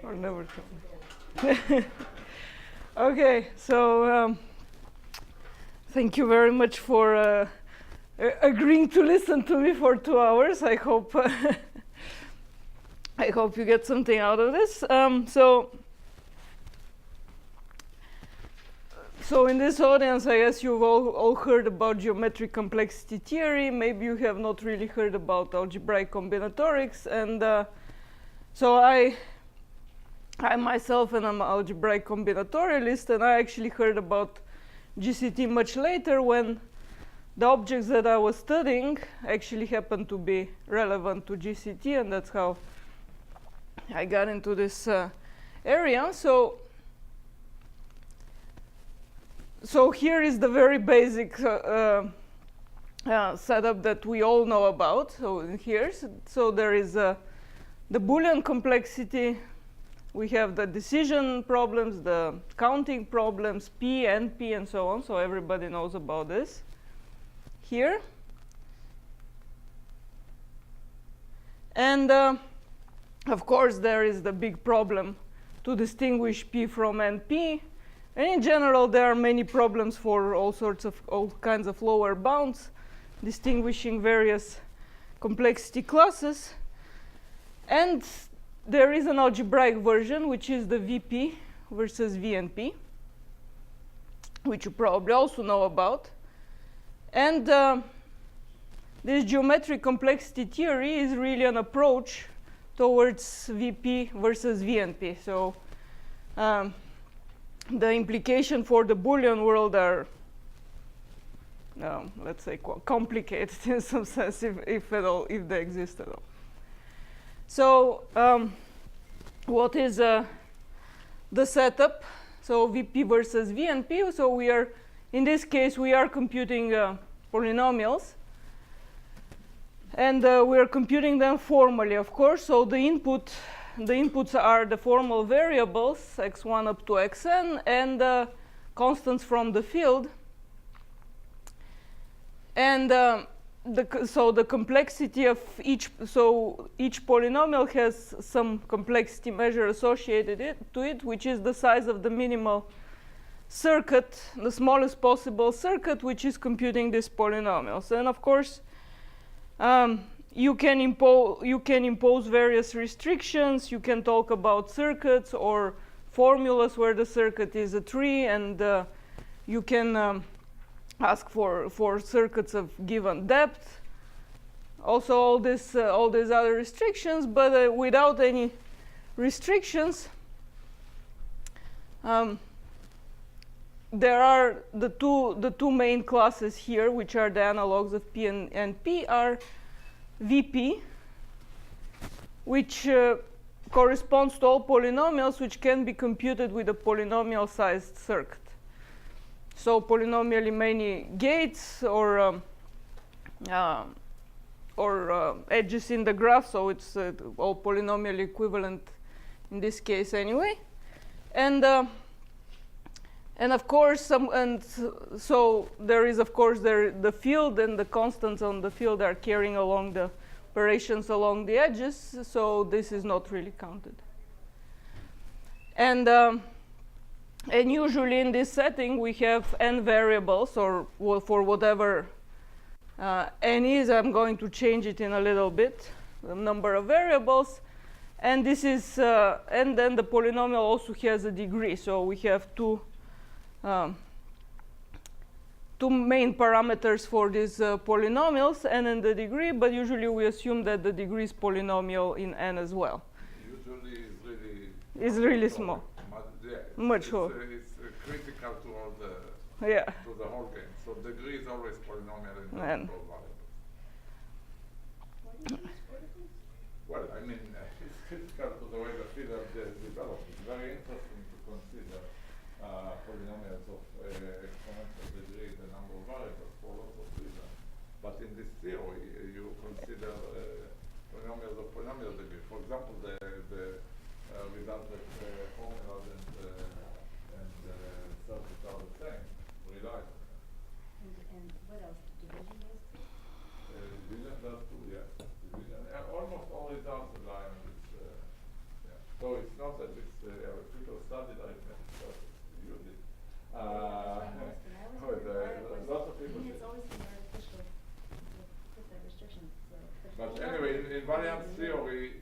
Or never try. Okay, so thank you very much for agreeing to listen to me for 2 hours. I hope I hope you get something out of this. So in this audience, I guess you've all heard about geometric complexity theory. Maybe you have not really heard about algebraic combinatorics. And so I myself am an algebraic combinatorialist, and I actually heard about GCT much later when the objects that I was studying actually happened to be relevant to GCT, and that's how I got into this area. So here is the very basic setup that we all know about. So here, so there is the Boolean complexity. We have the decision problems, the counting problems, P, NP, and so on. So everybody knows about this here. And of course, there is the big problem to distinguish P from NP. And in general, there are many problems for all kinds of lower bounds, distinguishing various complexity classes. And there is an algebraic version, which is the VP versus VNP, which you probably also know about. And this geometric complexity theory is really an approach towards VP versus VNP. So the implication for the Boolean world are, let's say, complicated in some sense, if at all, if they exist at all. So what is the setup? So VP versus VNP. So we are, in this case, we are computing polynomials. And we are computing them formally, of course. So the inputs are the formal variables, x1 up to xn, and constants from the field. And so the complexity of each polynomial has some complexity measure associated to it, which is the size of the minimal circuit, the smallest possible circuit, which is computing these polynomials. And of course, you can impose various restrictions. You can talk about circuits or formulas where the circuit is a tree, and you can ask for circuits of given depth. Also, all these other restrictions, but without any restrictions, there are the two main classes here, which are the analogs of P and NP, are VP, which corresponds to all polynomials which can be computed with a polynomial-sized circuit. So polynomially many gates or edges in the graph, so it's all polynomially equivalent in this case anyway. And of course, so there is, of course, the field and the constants on the field are carrying along the operations along the edges, so this is not really counted. And usually in this setting, we have n variables, or for whatever n is. I'm going to change it in a little bit, the number of variables. And this is, and then the polynomial also has a degree. So we have two main parameters for these polynomials, n and the degree, but usually we assume that the degree is polynomial in n as well. Usually it's really small. Much smaller. It's critical to all the to the whole game. So degree is always polynomial in multiple variables. Well, I mean, it's critical to the way the field has developed. It's very interesting to consider polynomials of exponential degree, the number of variables, for lots of reasons. But in this theory, you consider polynomials of polynomial degree. For example, the resultant formulas and circuits are the same, rely on them. And what else? Division does too? Division does too, yes. Division, almost all results rely on this. So it's not a this, people studied arithmetic process, use it. But Lots of people it's did. always been artificial to put that restriction. So, But anyway, in variance theory,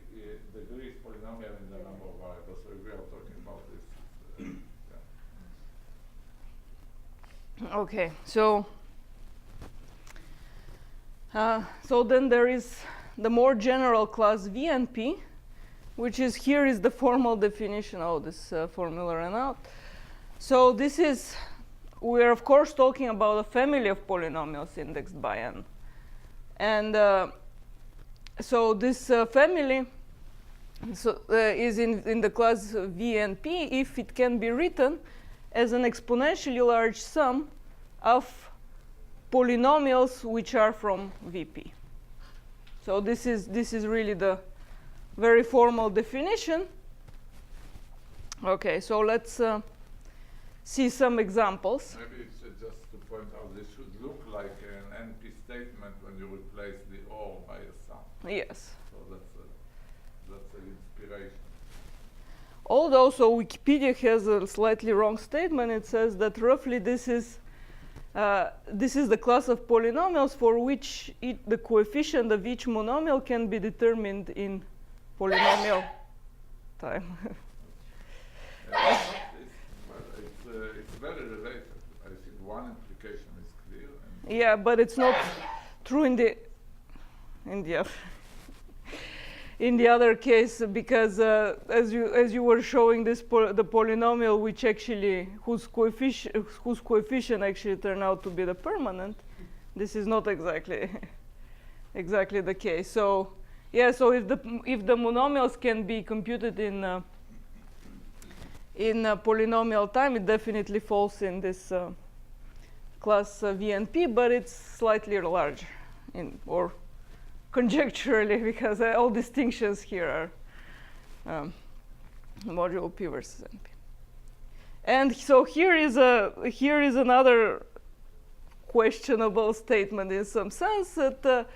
degree is polynomial in the number of variables, so we are talking about this. Okay, so so then there is the more general class V and P, which is here is the formal definition. Oh, this formula ran out. So this is, we are of course talking about a family of polynomials indexed by n. And so this family is in the class V and P if it can be written as an exponentially large sum of polynomials which are from VP. So this is really the very formal definition. Okay, so let's see some examples. Maybe it's just to point out, this should look like an NP statement when you replace the or by a sum. Yes. So that's an inspiration. Although, so Wikipedia has a slightly wrong statement. It says that roughly this is the class of polynomials for which the coefficient of each monomial can be determined in polynomial time. It's very related. I think one implication is clear. And Yeah, but it's not true in the other. In the other case, because as you were showing this the polynomial which actually whose coefficient actually turned out to be the permanent, this is not exactly the case. So yeah, so if the monomials can be computed in polynomial time, it definitely falls in this class V and P, but it's slightly larger or conjecturally, because all distinctions here are modulo P versus NP. And so here is another questionable statement in some sense, that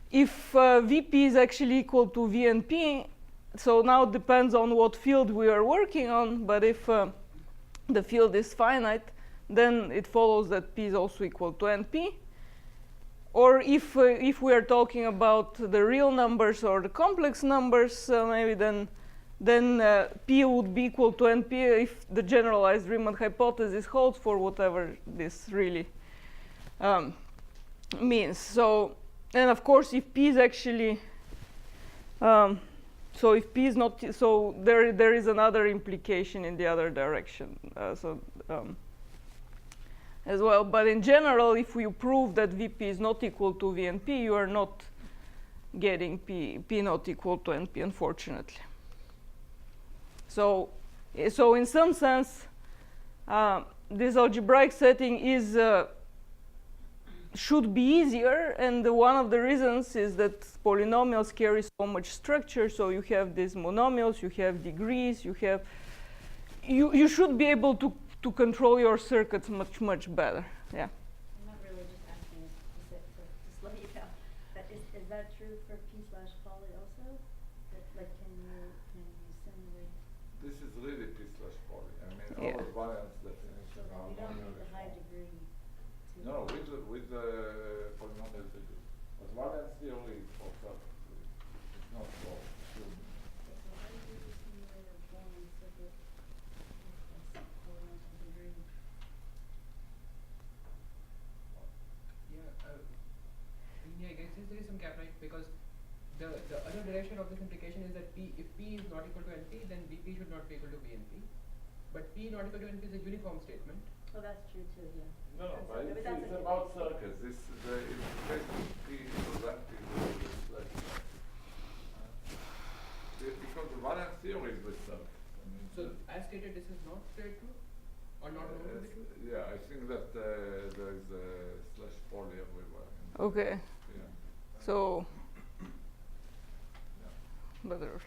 if VP is actually equal to VNP, so now it depends on what field we are working on, but if the field is finite, then it follows that P is also equal to NP. Or if we are talking about the real numbers or the complex numbers, maybe then P would be equal to NP if the generalized Riemann hypothesis holds for whatever this really means. So, and of course, if P is actually so if P is not, so there is another implication in the other direction. As well, but in general, if you prove that VP is not equal to VNP, you are not getting P not equal to NP, unfortunately. So in some sense, this algebraic setting should be easier, and one of the reasons is that polynomials carry so much structure. So you have these monomials, you have degrees, you should be able to control your circuits much better. Yeah. I'm not really just asking to slow you down. But is that true for P/poly also? That, like, can you simulate? this is really P/poly. I mean, Yeah. all variance definition are You don't need non-uniform. the high degree to. No, with the polynomial degree. But variance theory is for circuits. It's not for field. So how do you simulate a Boolean circuit with a polynomial degree? Yeah, I guess there is some gap, right? Because the other direction of this implication is that if P is not equal to NP, then VP should not be equal to VNP. But P not equal to NP is a uniform statement. Oh, that's true too, yeah. No, That's but okay, it's that's okay. about circuits. The implication of P is that because the variance theory is with circuits. I mean, So as stated, this is not straight true, or not known to be true. yeah, I think that there is a /poly everywhere. Okay. Yeah. So Yeah. better.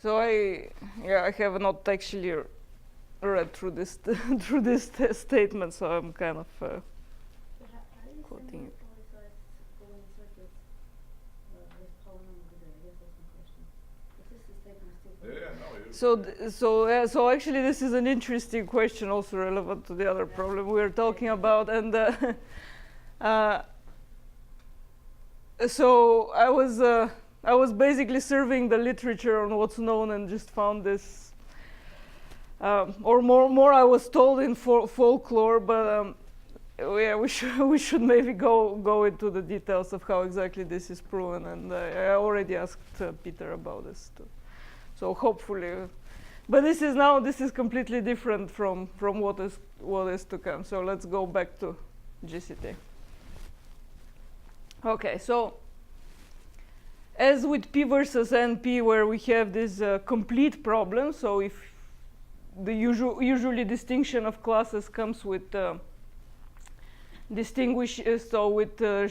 So I have not actually read through this through this statement, so I'm kind of But how do you quoting simulate it. polysize Boolean circuits with polynomial degree? I guess that's my question. taking us too far. Yeah, no, you. So actually, this is an interesting question, also relevant to the other problem we were talking about. And so I was basically surveying the literature on what's known and just found this, or more I was told in folklore, but yeah, we should maybe go into the details of how exactly this is proven. And I already asked Peter about this too. So hopefully, but this is completely different from what is to come. So let's go back to GCT. Okay, so as with P versus NP, where we have this complete problem, so if the usually distinction of classes comes with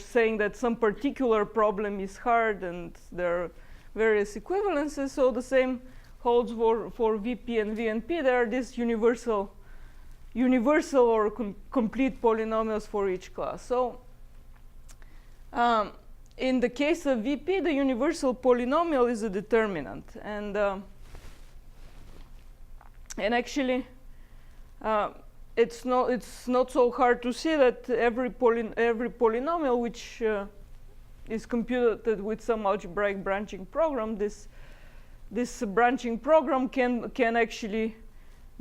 saying that some particular problem is hard and there are various equivalences, so the same holds for VP and VNP. There are these universal or complete polynomials for each class. So in the case of VP, the universal polynomial is a determinant, and actually it's not so hard to see that every polynomial which is computed with some algebraic branching program, this branching program can actually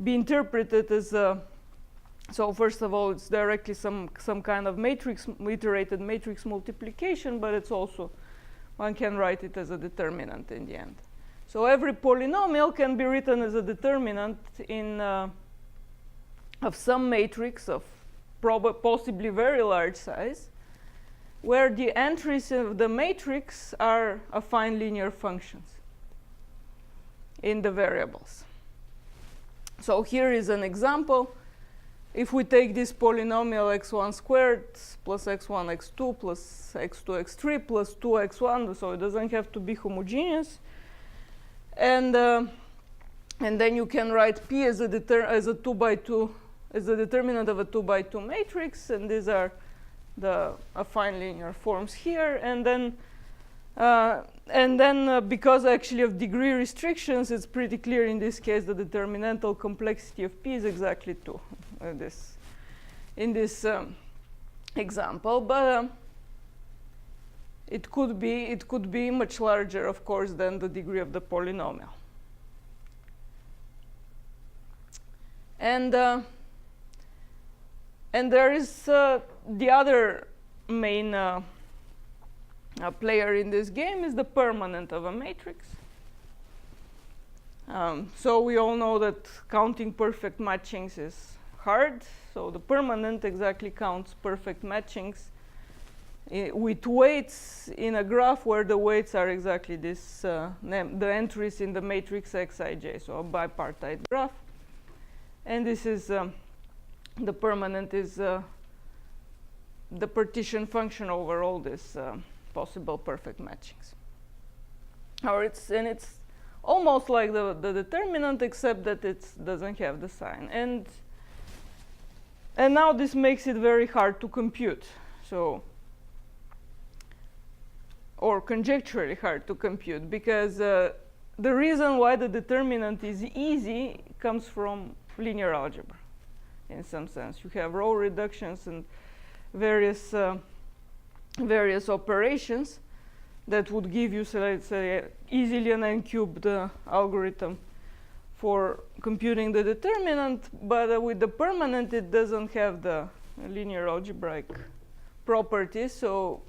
be interpreted as a, so first of all, it's directly some kind of matrix, iterated matrix multiplication, but it's also, one can write it as a determinant in the end. So every polynomial can be written as a determinant in of some matrix of possibly very large size, where the entries of the matrix are affine linear functions in the variables. So here is an example. If we take this polynomial x1 squared plus x1 x2 plus x2 x3 plus 2x1, so it doesn't have to be homogeneous, and then you can write P as a 2 by 2 as the determinant of a 2 by 2 matrix, and these are the affine linear forms here, and then because actually of degree restrictions, it's pretty clear in this case the determinantal complexity of P is exactly 2 in this example, but it could be much larger, of course, than the degree of the polynomial. And there is the other main player in this game is the permanent of a matrix. So we all know that counting perfect matchings is hard. So the permanent exactly counts perfect matchings with weights in a graph where the weights are exactly this, the entries in the matrix Xij, so a bipartite graph. And this is the permanent is the partition function over all these possible perfect matchings. Or it's almost like the determinant, except that it doesn't have the sign. And now this makes it very hard to compute. So, or conjecturally hard to compute, because the reason why the determinant is easy comes from linear algebra. In some sense, you have row reductions and various operations that would give you, so let's say, easily an n-cubed algorithm for computing the determinant, but with the permanent it doesn't have the linear algebraic properties, so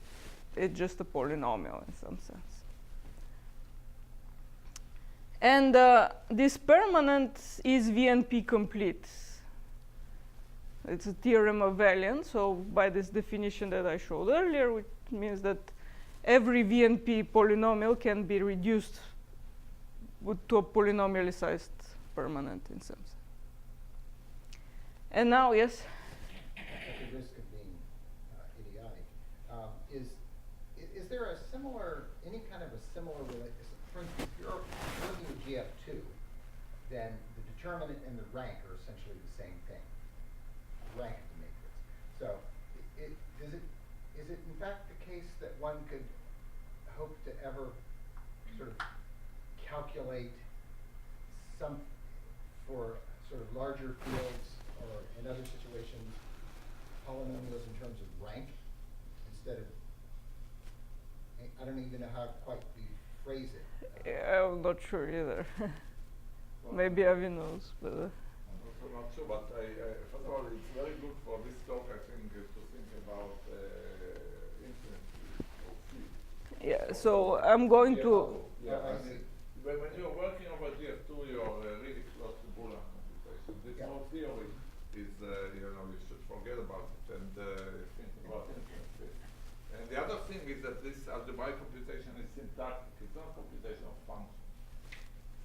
it's just a polynomial in some sense. And this permanent is VNP complete. It's a theorem of Valiant, so by this definition that I showed earlier, which means that every VNP polynomial can be reduced to a polynomially sized permanent in some sense. And now, yes? At the risk of being idiotic, is there any kind of a similar relation? For instance, if you're looking at GF2, then the determinant and the rank are essentially the same thing. Rank of the matrix. So, is it in fact the case that one could hope to ever sort of calculate calculate some, for sort of larger fields or in other situations, polynomials in terms of rank instead of, I don't even know how to quite phrase it. Yeah, I'm not sure either. Maybe Avi knows, but. I'm also not sure, but first of all, it's very good for this talk, I think, to think about infinite field or field. Yeah, so I'm going to. Yeah, I I mean, see. when you're working over GF2, you're really close to Boolean computation. This Yeah. whole theory is, you should forget about it and think about infinite field. And the other thing is that this algebraic computation is syntactic. It's not computation of functions.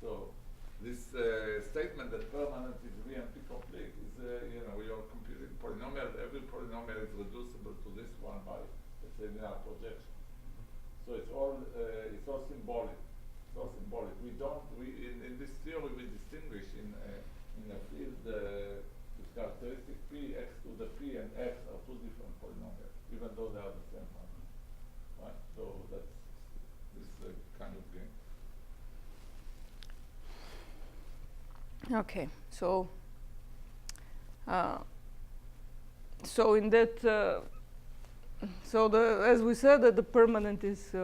So this statement that permanent is VMP complete is, you're computing polynomial. Every polynomial is reducible to this one by, let's say, linear projection. So it's all symbolic. It's all symbolic. In this theory we distinguish in a field with characteristic P, x to the P and x are two different polynomials, even though they are the same one. Right? So that's this kind of game. Okay, so. So in that. So as we said, that the permanent is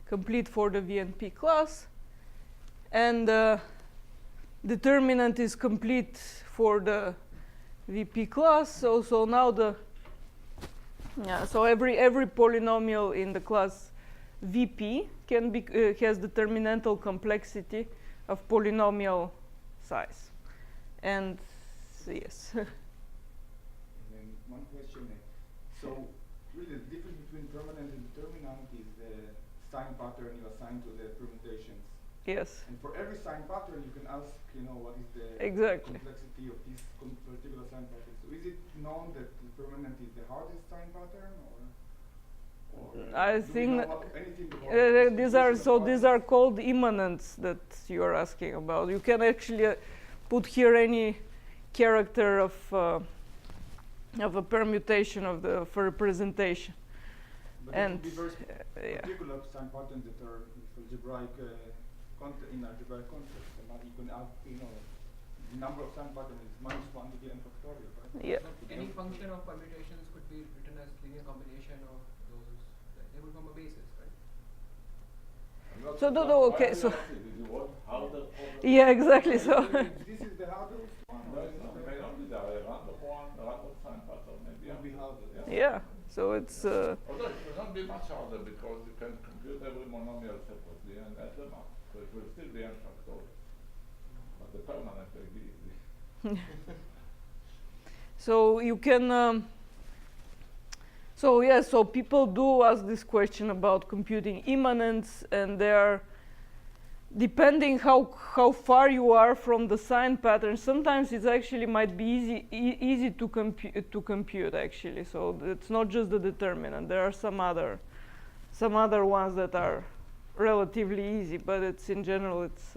complete for the VNP class, and determinant is complete for the VP class. So now so every polynomial in the class VP can be has determinantal complexity of polynomial size, and yes. And then one question. So really the difference between permanent and determinant is the sign pattern you assign to the permutations. Yes. And for every sign pattern you can ask, what is the Exactly. complexity of this particular sign pattern. So is it known that the permanent is the hardest sign pattern, or I do we think know anything about these are called immanents that you are asking about. You can actually put here any character of a permutation for representation. But And there could be very yeah. particular sign patterns that are algebraic in algebraic context, and you can add, the number of sign patterns is -1 to the n factorial, right? Yeah. Any function of permutations could be written as linear combination of those. They will form a basis, right? I'm not So sure no, why okay, we so- ask it. Is it what? How the Yeah, exactly. So. This is the hardest one. No, it's not. It may not be there. A random one, a random sign pattern maybe. Will be harder. Yeah. So it's. Although it will not be much harder because you can compute every monomial separately and add them up. So it will still be n factorial. But the permanent will be easy. So you can. So yeah. So people do ask this question about computing immanents, and they are. Depending how far you are from the sign pattern, sometimes it actually might be easy to compute actually. So it's not just the determinant. There are some other ones that are relatively easy, but it's in general it's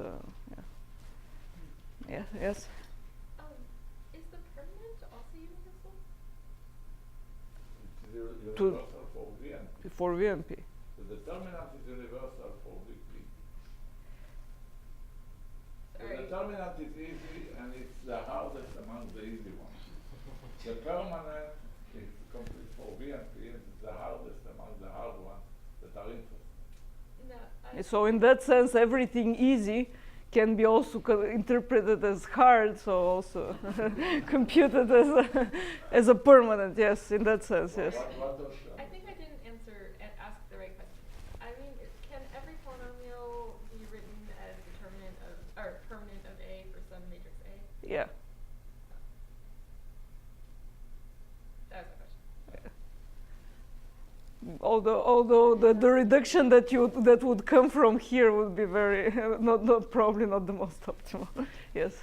yeah. Yes. Is the permanent also universal? It's universal for VNP. For VMP. The determinant is universal for VP. The Sorry. determinant is easy and it's the hardest among the easy ones. The permanent is complete for VNP and it's the hardest among the hard ones that are interesting. No, So in that sense, everything easy can be also interpreted as hard, so also computed as a permanent. Yes, in that sense, yes. What does I think I didn't ask the right question. I mean, can every polynomial be written as determinant of, or permanent of A for some matrix A? Yeah. That was my question. Although the reduction that would come from here would be very probably not the most optimal. Yes.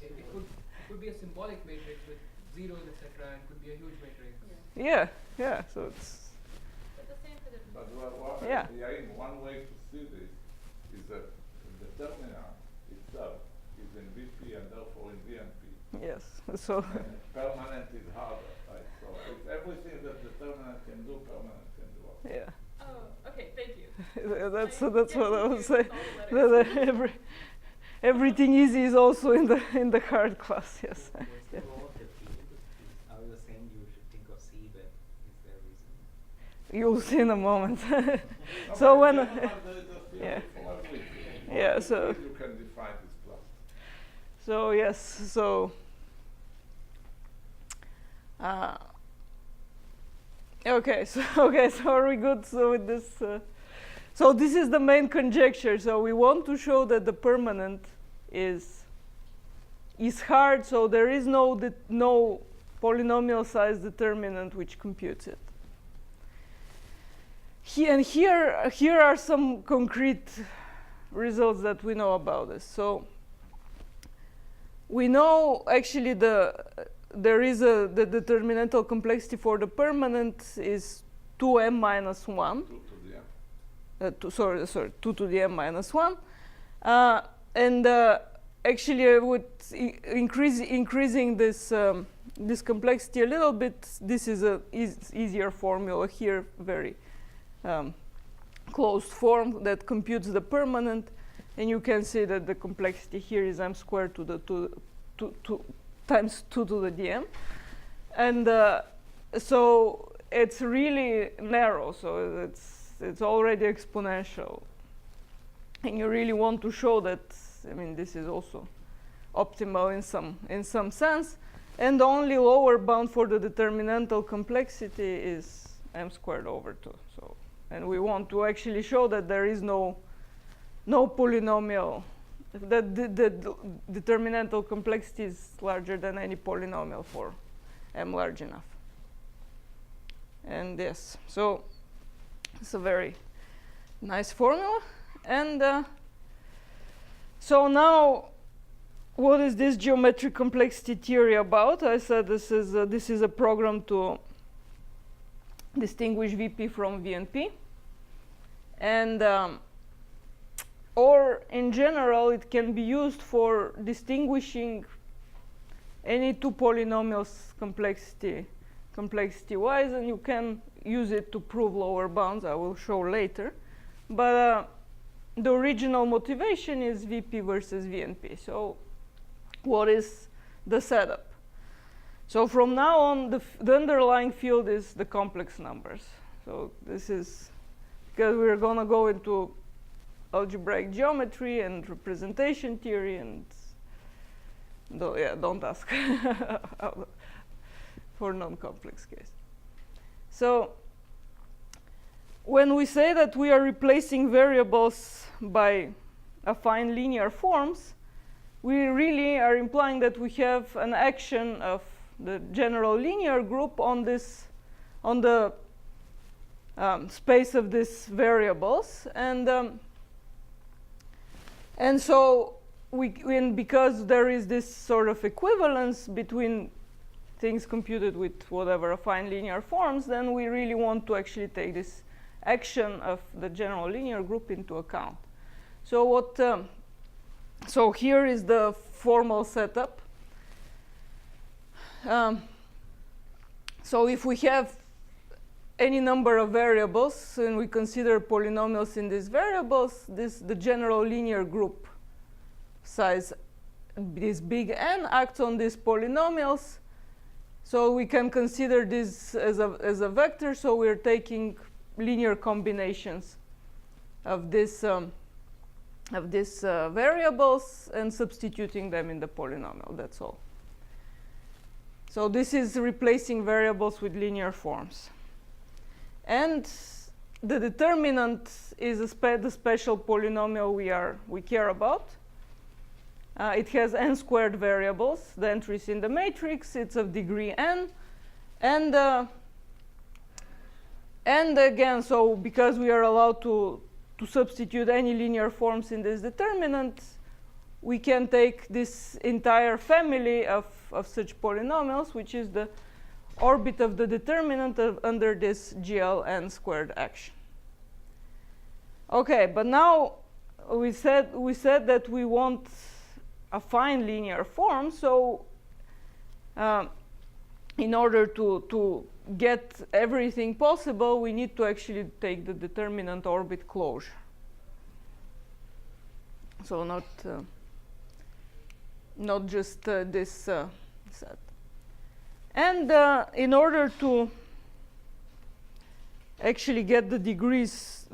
It could be a symbolic matrix with zeros, etc., and could be a huge matrix. Yeah. Yeah. So it's. But the same for the. But Yeah. one way to see this is that the determinant itself is in VP and therefore in VNP. Yes. So. And permanent is harder, right? So it's everything that determinant can do, permanent can do also. Yeah. Oh, okay. Thank you. That's Like, what I getting was confused saying. with all the letters. Everything easy is also in the hard class. Yes. What's the role of the field? I was saying you should think of C, but is there a reason? You'll see in a moment. No, So but when in general, there is a field yeah. for every field. For Yeah, every so- field you can define this class. So yes, so okay, so are we good? So with this, so this is the main conjecture. So we want to show that the permanent is hard. So there is no polynomial size determinant which computes it. Here are some concrete results that we know about this. So we know actually the determinantal complexity for the permanent is 2m minus 1. 2 to the m. 2 to the m minus 1. And actually with increasing this this complexity a little bit, this is a easier formula here, very closed form that computes the permanent. And you can see that the complexity here is m squared to the times 2 to the dm. And so it's really narrow, so it's already exponential. And you really want to show that, I mean, this is also optimal in some sense. And the only lower bound for the determinantal complexity is m squared over 2. So, and we want to actually show that there is no polynomial, that the determinantal complexity is larger than any polynomial for m large enough. And yes, so it's a very nice formula. And so now, what is this geometric complexity theory about? I said this is a program to distinguish VP from VNP. And or in general, it can be used for distinguishing any two polynomials complexity-wise, and you can use it to prove lower bounds. I will show later. But the original motivation is VP versus VNP. So what is the setup? So from now on, the underlying field is the complex numbers. So this is because we're going to go into algebraic geometry and representation theory, and don't ask for non-complex case. So when we say that we are replacing variables by affine linear forms, we really are implying that we have an action of the general linear group on the space of these variables, and so because there is this sort of equivalence between things computed with whatever affine linear forms, then we really want to actually take this action of the general linear group into account. So so here is the formal setup. So if we have any number of variables and we consider polynomials in these variables, the general linear group size, this big N, acts on these polynomials. So we can consider this as a vector. So we're taking linear combinations of these variables and substituting them in the polynomial. That's all. So this is replacing variables with linear forms. And the determinant is the special polynomial we care about. It has n squared variables, the entries in the matrix. It's of degree n. And again, so because we are allowed to substitute any linear forms in this determinant, we can take this entire family of such polynomials, which is the orbit of the determinant under this GL n squared action. Okay, but now we said that we want affine linear form. So in order to get everything possible, we need to actually take the determinant orbit closure. So not just this set. And in order to actually get the degrees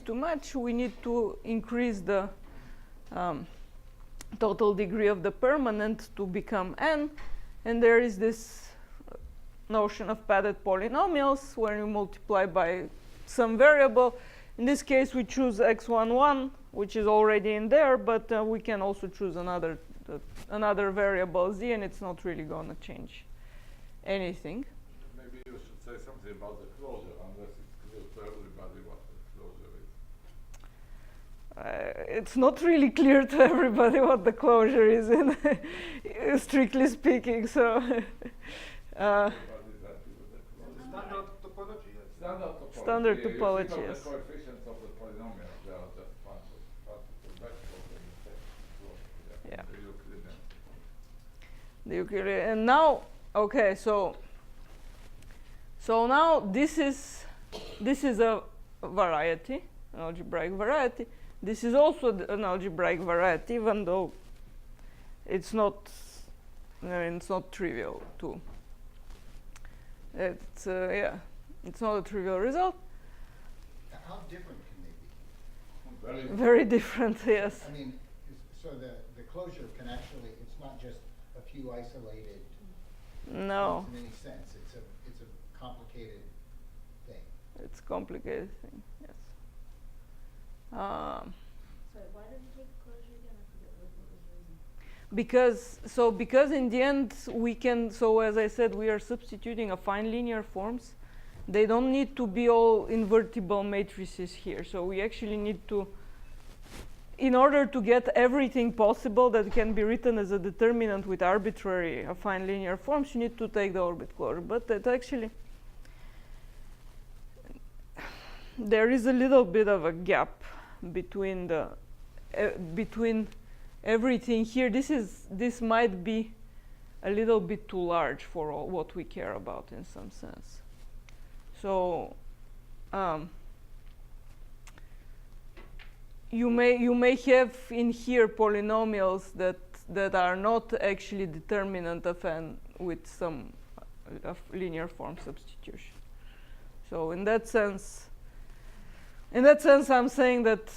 to match, we need to increase the total degree of the permanent to become n. And there is this notion of padded polynomials where you multiply by some variable. In this case, we choose x11, which is already in there, but we can also choose another variable z, and it's not really going to change anything. Maybe you should say something about the closure, unless it's clear to everybody what the closure is. It's not really clear to everybody what the closure is, strictly speaking. So, Everybody's happy with the closure. Standard topology. Standard Standard topology. topology, You think of yes. the coefficients of the polynomials, they are just functions of the vectors and you take closure. Yeah. The Euclidean. the Euclidean. And now, okay, so now this is a variety, an algebraic variety. This is also an algebraic variety, even though it's not, I mean, it's not trivial too. It's it's not a trivial result. How different can they be? Very different, yes. I mean, so the closure can actually, it's not just a few isolated No, points in any sense. It's a complicated thing. it's a complicated thing. Yes. Sorry, why did you take closure again? I forget what was the reason. Because in the end we can, so as I said, we are substituting affine linear forms. They don't need to be all invertible matrices here. So we actually need to, in order to get everything possible that can be written as a determinant with arbitrary affine linear forms, you need to take the orbit closure. But that actually, there is a little bit of a gap between the between everything here. This might be a little bit too large for all what we care about in some sense. So you may have in here polynomials that are not actually determinant of n with some of linear form substitution. So in that sense, I'm saying that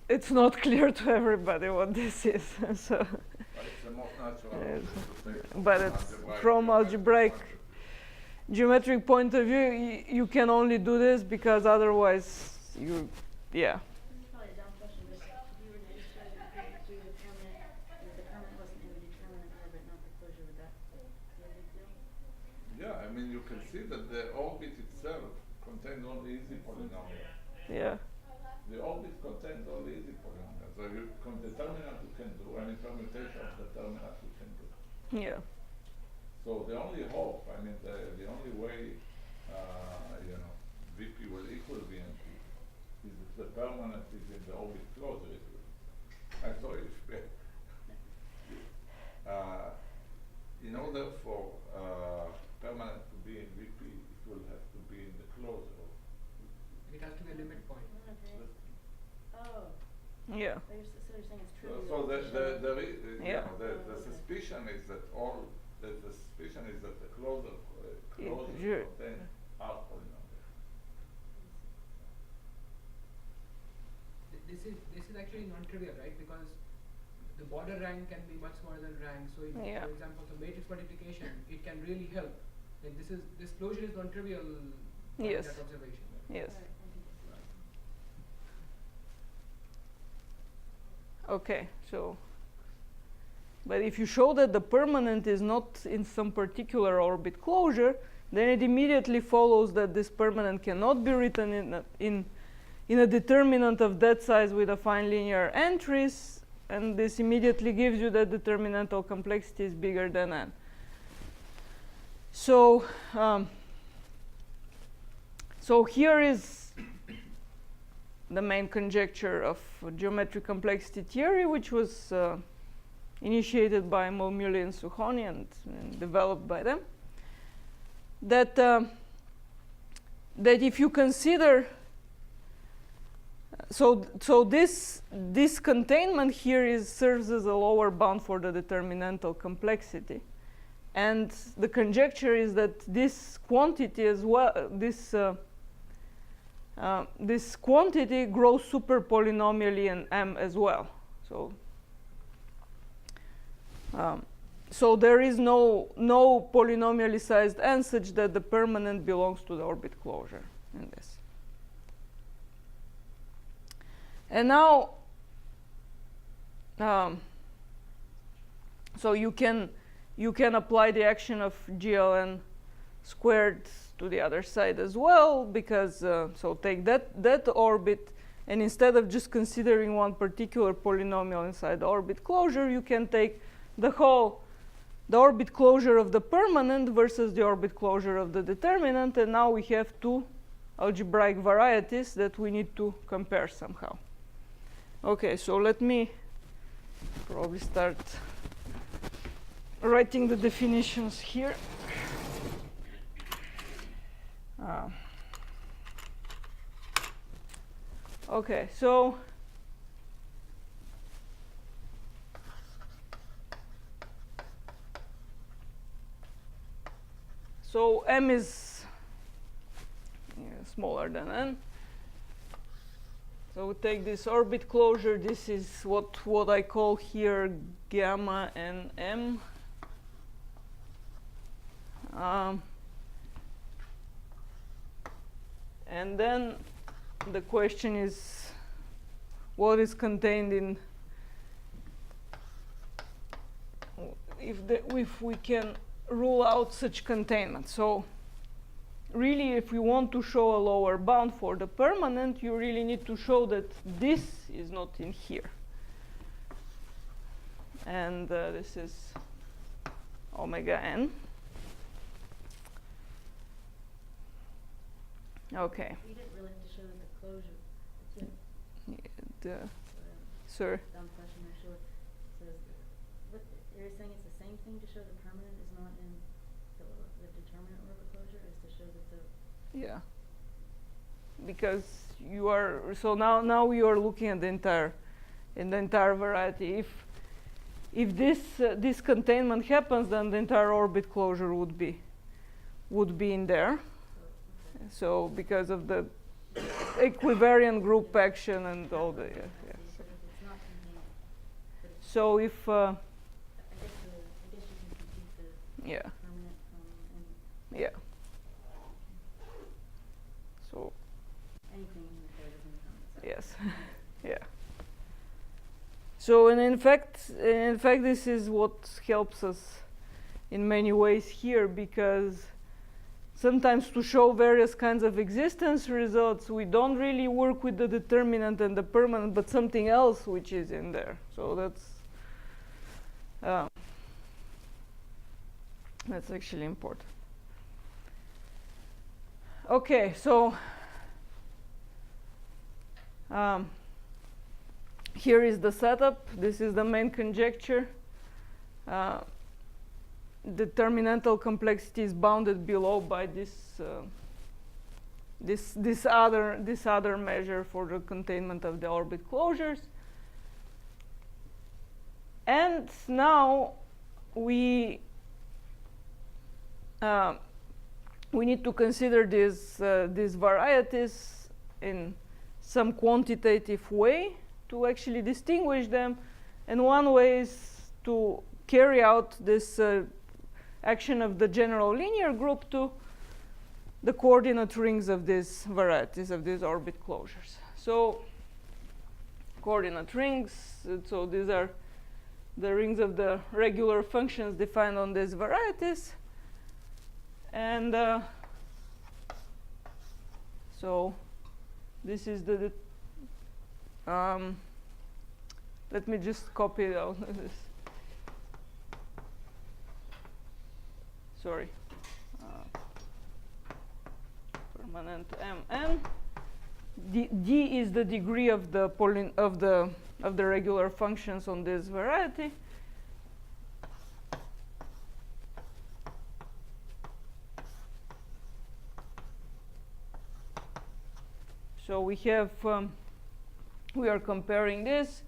it's not clear to everybody what this is. So, But it's the most natural Yes. to take but it's from algebraic geometric point of view, you can only do this because otherwise you, yeah. This is probably a dumb question, but if you were to show that you could do the permanent, and the permanent wasn't in the determinant orbit, not the closure, would that be a big deal? Yeah, I mean, you can see that the orbit itself contains only easy polynomials. Yeah. The orbit contains only easy polynomials. So determinant you can do, any permutation of determinant you can do. Yeah. So the only hope, I mean, the only way, VP will equal VNP is if the permanent is in the orbit closure. I'm sorry. In order for permanent to be in VP, it will have to be in the closure. It has to be a limit point. Okay. Oh, Yeah. so you're saying it's true. So the Yeah. suspicion is that the suspicion is that the closure Yeah, contains sure. R polynomials. This is actually non-trivial, right? Because the border rank can be much smaller than rank. So, Yeah. for example, for matrix multiplication, it can really help. Like this closure is non-trivial. Yes. That observation. Yes. Alright, thank you. Okay. So, but if you show that the permanent is not in some particular orbit closure, then it immediately follows that this permanent cannot be written in a determinant of that size with affine linear entries, and this immediately gives you that determinantal complexity is bigger than n. So, so here is the main conjecture of geometric complexity theory, which was initiated by Mulmuli and Sukhoni and developed by them, that that if you consider so this containment here serves as a lower bound for the determinantal complexity, and the conjecture is that this quantity as well, this quantity grows super polynomially in M as well. So so there is no polynomially sized n such that the permanent belongs to the orbit closure in this. And now, so you can apply the action of GLN squared to the other side as well, because so take that orbit, and instead of just considering one particular polynomial inside the orbit closure, you can take the orbit closure of the permanent versus the orbit closure of the determinant, and now we have two algebraic varieties that we need to compare somehow. Okay, so let me probably start writing the definitions here. Okay, so M is smaller than n. So we take this orbit closure. This is what I call here gamma and M. And then the question is, what is contained in, if we can rule out such containment. So really, if we want to show a lower bound for the permanent, you really need to show that this is not in here. And this is omega n. Okay. You didn't really have to show the closure. Sir? Dumb question, I'm sure. So you're saying it's the same thing to show the permanent is not in the determinant orbit closure, is to show that the... Yeah. Because you are, so now you are looking at the entire variety. If this containment happens, then the entire orbit closure would be in there. So because of the equivariant group action and all the So if I guess you can compute the permanent from yeah. So anything that doesn't come. yes, yeah. So and in fact, this is what helps us in many ways here, because sometimes to show various kinds of existence results, we don't really work with the determinant and the permanent, but something else which is in there. So that's actually important. Okay, so here is the setup. This is the main conjecture. Determinantal complexity is bounded below by this other measure for the containment of the orbit closures. And now we need to consider these varieties in some quantitative way to actually distinguish them. And one way is to carry out this action of the general linear group to the coordinate rings of these varieties of these orbit closures. So coordinate rings, so these are the rings of the regular functions defined on these varieties. And so this is the let me just copy it out. Sorry, permanent Mn. D is the degree of the regular functions on this variety, So we have, we are comparing this.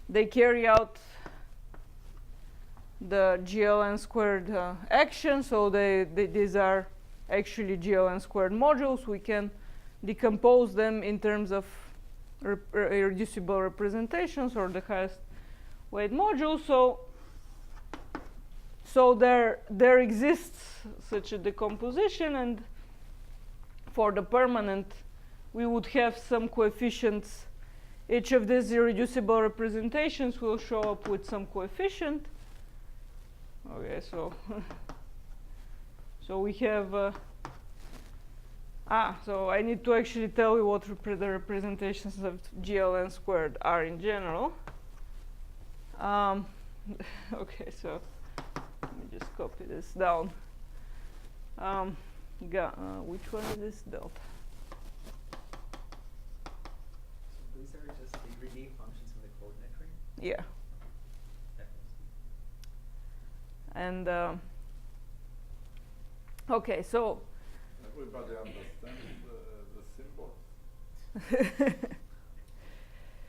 They carry out the GLN squared action, so these are actually GLN squared modules. We can decompose them in terms of irreducible representations or the highest weight module. So there exists such a decomposition, and for the permanent, we would have some coefficients. Each of these irreducible representations will show up with some coefficient. Okay, so so we have so I need to actually tell you what the representations of GLN squared are in general. Okay, so let me just copy this down. Which one is this? Delta. So these are just degree functions in the coordinate ring? Yeah. And okay, so everybody understands the symbol.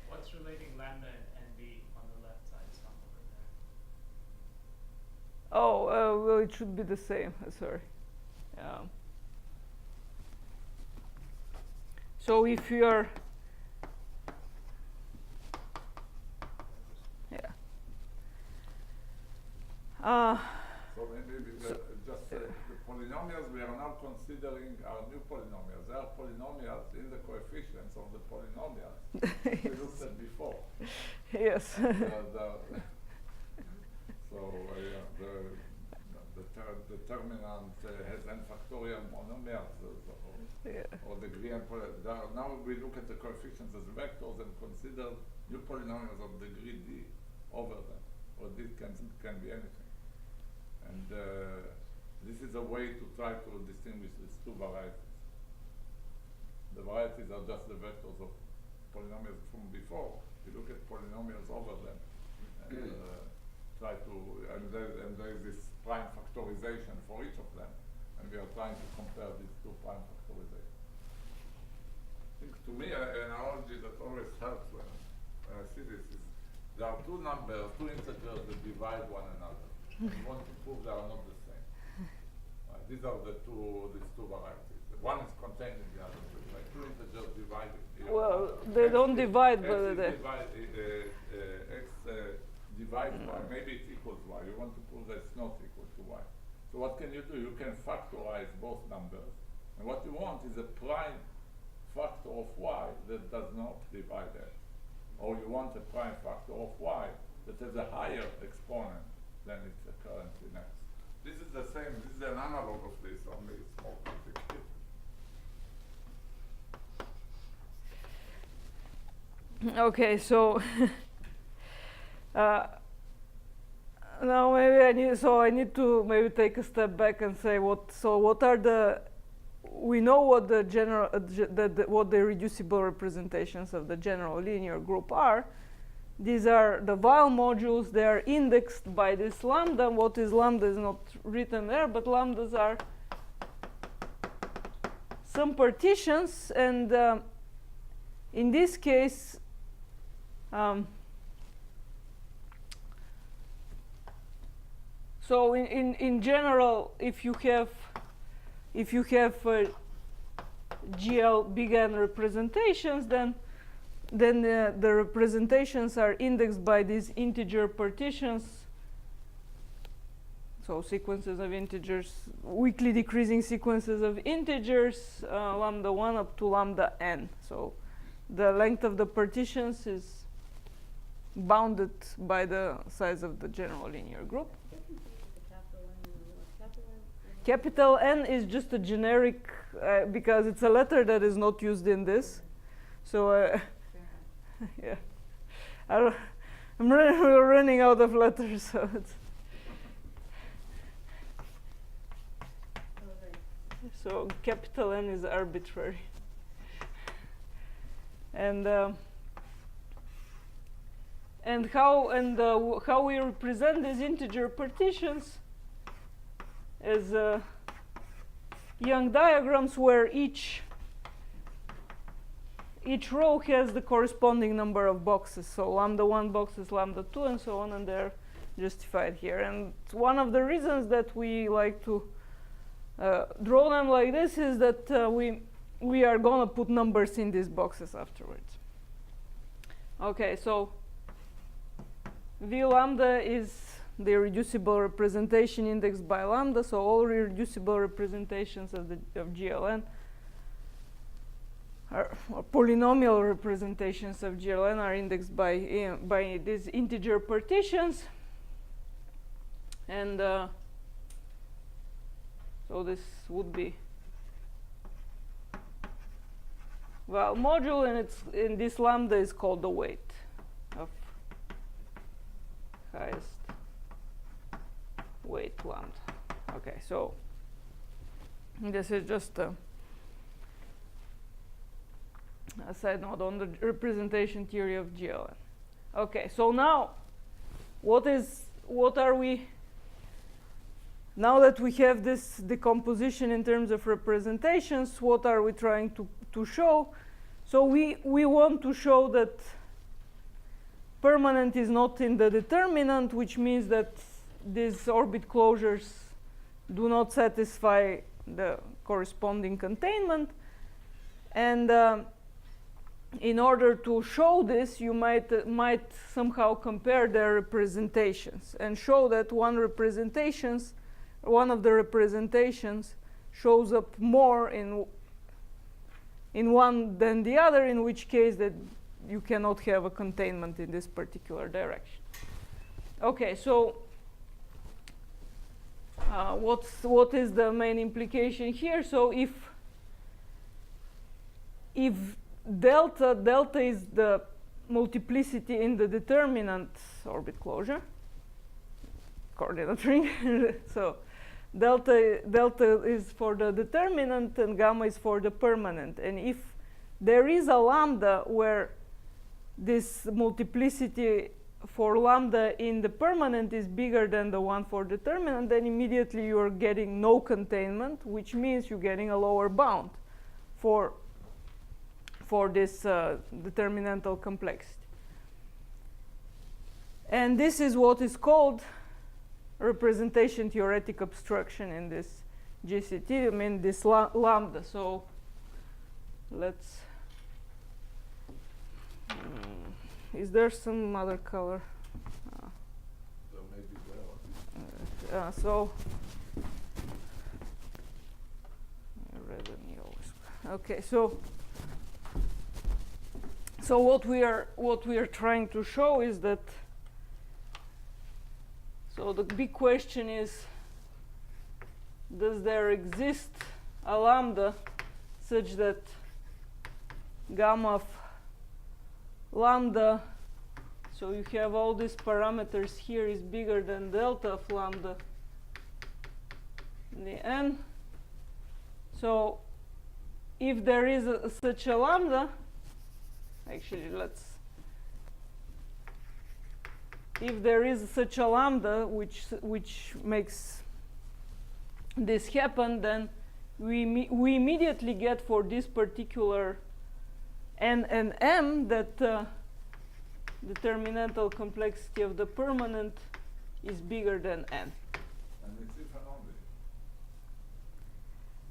What's relating lambda and b on the left side sum over there? oh, well, it should be the same. Sorry. So if you're So maybe just the polynomials we are now considering are new polynomials. There are polynomials in the coefficients of the polynomials we looked at before. Yes. The determinant has n factorial monomials or degree n now we look at the coefficients as vectors and consider new polynomials of degree d over them, or this can be anything. And this is a way to try to distinguish these two varieties. The varieties are just the vectors of polynomials from before. We look at polynomials over them and try to, and there is this prime factorization for each of them, and we are trying to compare these two prime factorizations. I think to me an analogy that always helps when I see this is there are two numbers, two integers that divide one another. We want to prove they are not the same. These are these two varieties. One is contained in the other. Like two integers divided. Well, they don't divide, but x divides y. Maybe it equals y. You want to prove that it's not equal to y. So what can you do? You can factorize both numbers. And what you want is a prime factor of y that does not divide x. Or you want a prime factor of y that has a higher exponent than its occurrence in x. This is the same, this is an analog of this, only it's more complicated. Okay, so now maybe I need to maybe take a step back and say what are the, we know what the general what the irreducible representations of the general linear group are. These are the Weil modules. They are indexed by this lambda. What is lambda is not written there, but lambdas are some partitions, and in this case so in general, if you have GL big N representations, then the representations are indexed by these integer partitions. So sequences of integers, weakly decreasing sequences of integers, lambda 1 up to lambda n. So the length of the partitions is bounded by the size of the general linear group. Capital N is just a generic, because it's a letter that is not used in this. So yeah, we're running out of letters, so it's so capital N is arbitrary, and how we represent these integer partitions as Young diagrams where each each row has the corresponding number of boxes. So lambda 1 boxes, lambda 2, and so on, and they're justified here. And one of the reasons that we like to draw them like this is that we are going to put numbers in these boxes afterwards. Okay, so V lambda is the irreducible representation indexed by lambda, so all irreducible representations of GLN or polynomial representations of GLN are indexed by these integer partitions. And so this would be, well, module, and in this lambda is called the weight of highest weight lambda. Okay, so this is just a side note on the representation theory of GLN. Okay, so now what are we, now that we have this decomposition in terms of representations, what are we trying to show? So we want to show that permanent is not in the determinant, which means that these orbit closures do not satisfy the corresponding containment. And in order to show this, you might somehow compare their representations and show that one of the representations shows up more in one than the other, in which case that you cannot have a containment in this particular direction. Okay, so what is the main implication here? So if delta is the multiplicity in the determinant orbit closure coordinate ring, so delta is for the determinant and gamma is for the permanent. And if there is a lambda where this multiplicity for lambda in the permanent is bigger than the one for determinant, then immediately you are getting no containment, which means you're getting a lower bound for this determinantal complexity. And this is what is called representation theoretic obstruction in this GCT, I mean this lambda. So let's, is there some other color? There may be there. So red and yellow. Okay, so what we are trying to show is that, so the big question is, does there exist a lambda such that gamma of lambda, so you have all these parameters here, is bigger than delta of lambda in the n? So if there is such a lambda, actually if there is such a lambda which makes this happen, then we immediately get for this particular n and m that determinantal complexity of the permanent is bigger than n. And it's if and only.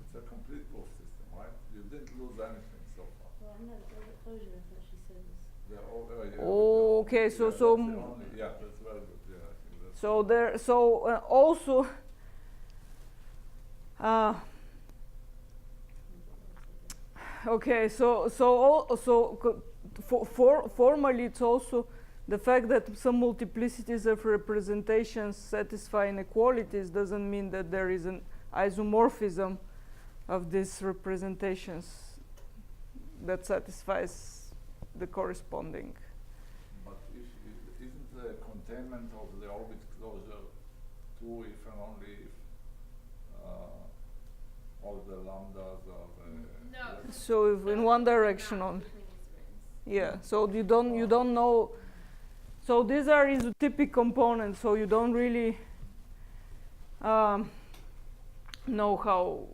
It's a complete proof system, right? You didn't lose anything so far. Well, I'm not orbit closure, I thought she said was. They're all, Oh, okay, so that's the only, yeah, that's very good. Yeah, I think that's so there, also okay, formally it's also the fact that some multiplicities of representations satisfy inequalities doesn't mean that there is an isomorphism of these representations that satisfies the corresponding. But isn't the containment of the orbit closure true if and only if all the lambdas are No. So if in one direction on, yeah. So you don't know. So these are isotypic components. So you don't really know how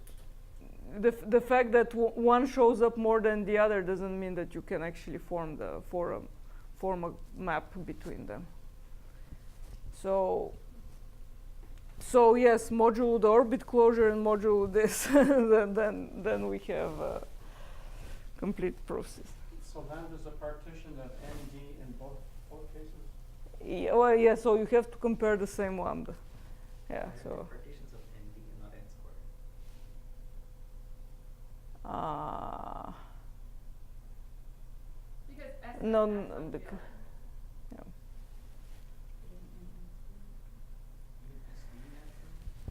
the fact that one shows up more than the other doesn't mean that you can actually form a map between them. So yes, modulo the orbit closure and modulo this, then we have a complete process. So lambda's a partition of ND in both cases? Yeah, well, yeah, so you have to compare the same lambda. Yeah, Why are so. there partitions of ND and not N squared? Because S No, and S no, don't bec- feel yeah.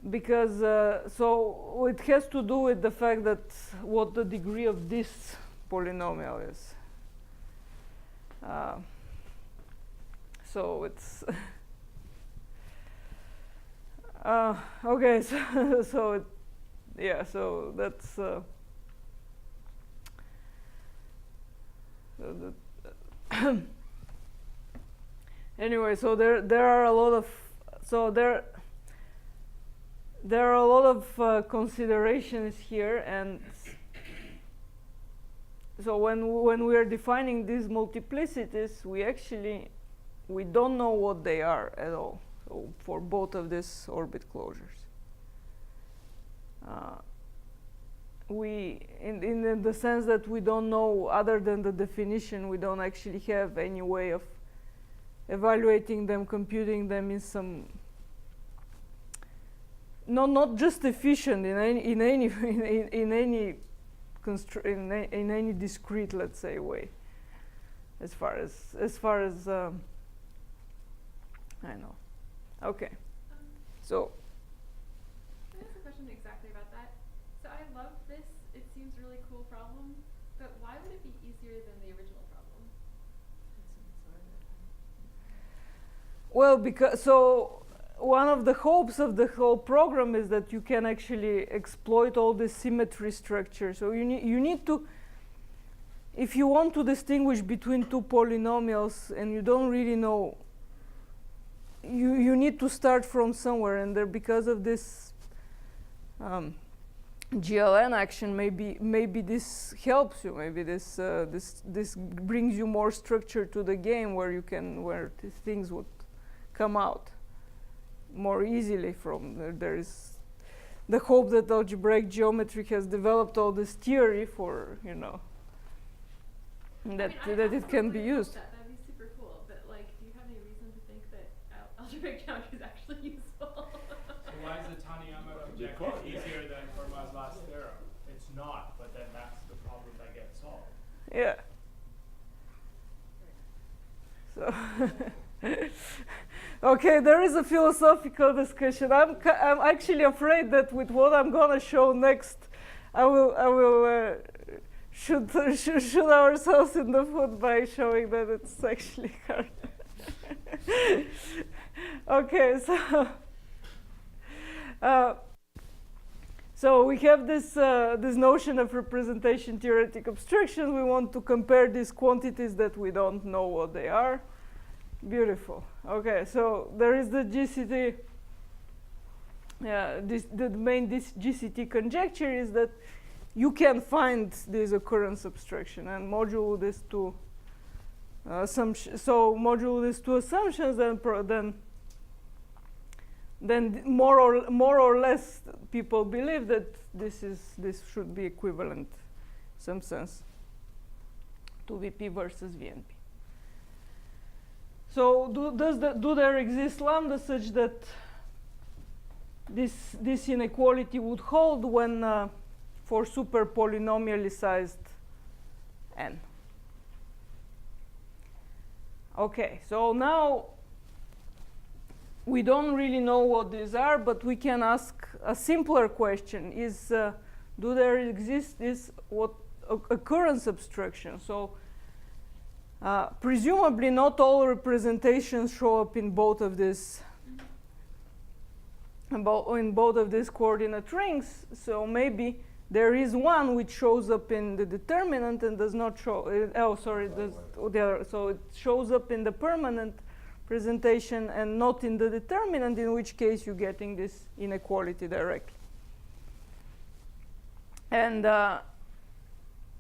Because so it has to do with the fact that what the degree of this polynomial is. So it's okay. So it, yeah. So that's so anyway. So there are a lot of there are a lot of considerations here, and so when we are defining these multiplicities, we don't know what they are at all. So for both of these orbit closures, we in the sense that we don't know, other than the definition, we don't actually have any way of evaluating them, computing them in some not just efficient in any discrete, let's say, way, as far as I know. Okay, so Can I ask a question exactly about that? So I love this. It seems a really cool problem, but why would it be easier than the original problem? well, because so one of the hopes of the whole program is that you can actually exploit all the symmetry structure. So you need to, if you want to distinguish between two polynomials and you don't really know, you need to start from somewhere, and there, because of this GLN action, maybe this helps you. Maybe this brings you more structure to the game, where these things would come out more easily from. There is the hope that algebraic geometry has developed all this theory for, that I mean, that it can be absolutely hope used. That'd be super cool. But like, do you have any reason to think that algebraic geometry is actually useful? So why is the Taniyama objective Because- easier than Fermat's last theorem? It's not, but then that's the problem that gets solved. Yeah. So, okay, there is a philosophical discussion. I'm actually afraid that with what I'm gonna show next, I will shoot ourselves in the foot by showing that it's actually hard. Okay, so we have this notion of representation theoretic abstraction. We want to compare these quantities that we don't know what they are. Beautiful. Okay, so there is the GCT. The main GCT conjecture is that you can find this occurrence abstraction and modulo these two assumptions. So modulo these two assumptions, then more or less people believe that this should be equivalent, in some sense, to VP versus VNP. So do there exist lambda such that this inequality would hold when for super polynomially sized n? Okay, so now we don't really know what these are, but we can ask a simpler question: do there exist this occurrence abstraction? So presumably not all representations show up in both of these coordinate rings. So maybe there is one which shows up in the determinant and does not show. So it shows up in the permanent presentation and not in the determinant, in which case you're getting this inequality directly.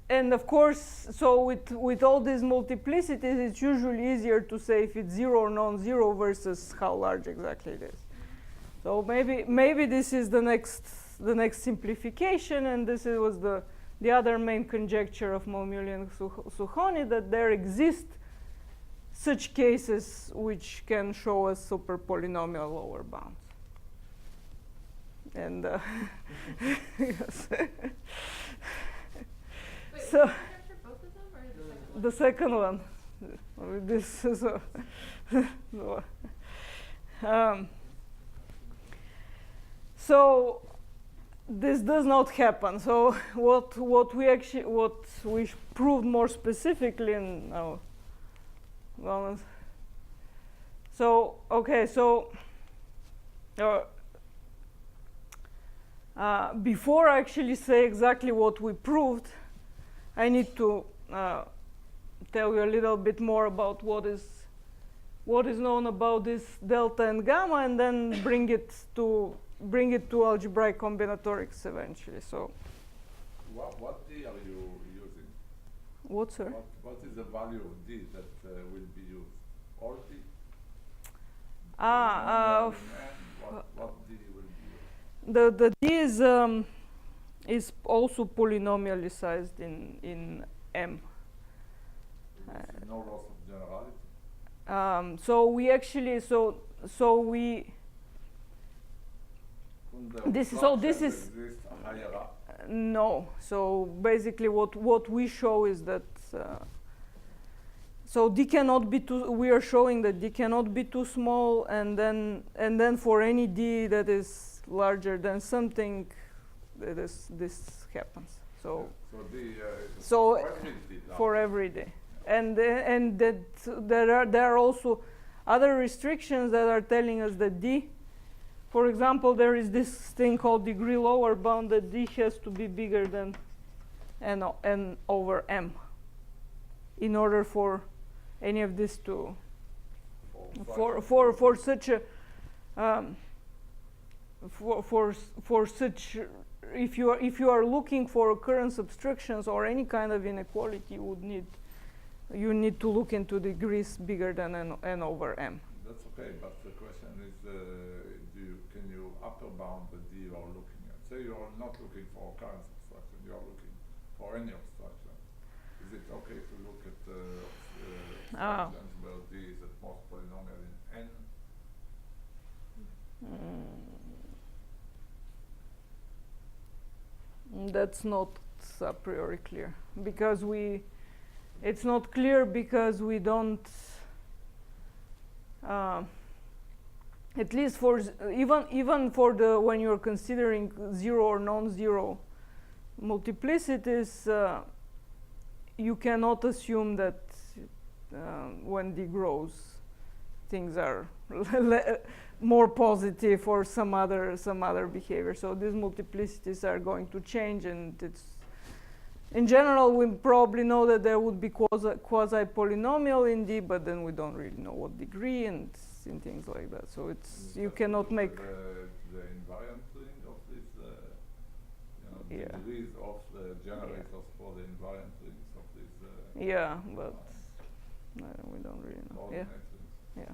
and of course, so with all these multiplicities, it's usually easier to say if it's 0 or non-zero versus how large exactly it is. So maybe this is the next simplification, and this was the other main conjecture of Maumuli and Sukhoni, that there exist such cases which can show us super polynomial lower bounds. And yes. Wait, So was the conjecture both of them, or the second one. This is so this does not happen. So what we proved more specifically in our well, so okay, so before I actually say exactly what we proved, I need to tell you a little bit more about what is known about this delta and gamma, and then bring it to algebraic combinatorics eventually. So What D are you using? what, sir? What is the value of D that will be used? All D? What D will be used? The D is also polynomially sized in M. No loss of generality? So we actually this is higher up. No. So basically, what we show is that so D cannot be too. We are showing that D cannot be too small, and then for any D that is larger than something, this happens. So D so for every D. for every D, and that there are also other restrictions that are telling us that D. For example, there is this thing called degree lower bound, that D has to be bigger than n over M in order for any of this to for such a for such, if you are looking for occurrence obstructions or any kind of inequality, you need to look into degrees bigger than n over M. That's okay, but the question is, can you upper bound the D you are looking at? Say you are not looking for occurrence obstruction, you are looking for any obstruction. Is it okay to look at obstructions where D is at most polynomial in N? That's not a priori clear, because it's not clear because we don't at least for even for the when you're considering zero or non-zero multiplicities, you cannot assume that when D grows, things are more positive or some other behavior. So these multiplicities are going to change, and it's in general we probably know that there would be quasi polynomial in D, but then we don't really know what degree and things like that. So it's you cannot make the invariant ring of this degrees of the generators for the invariant rings of this. Yeah, but we don't really know. Yeah. Yeah.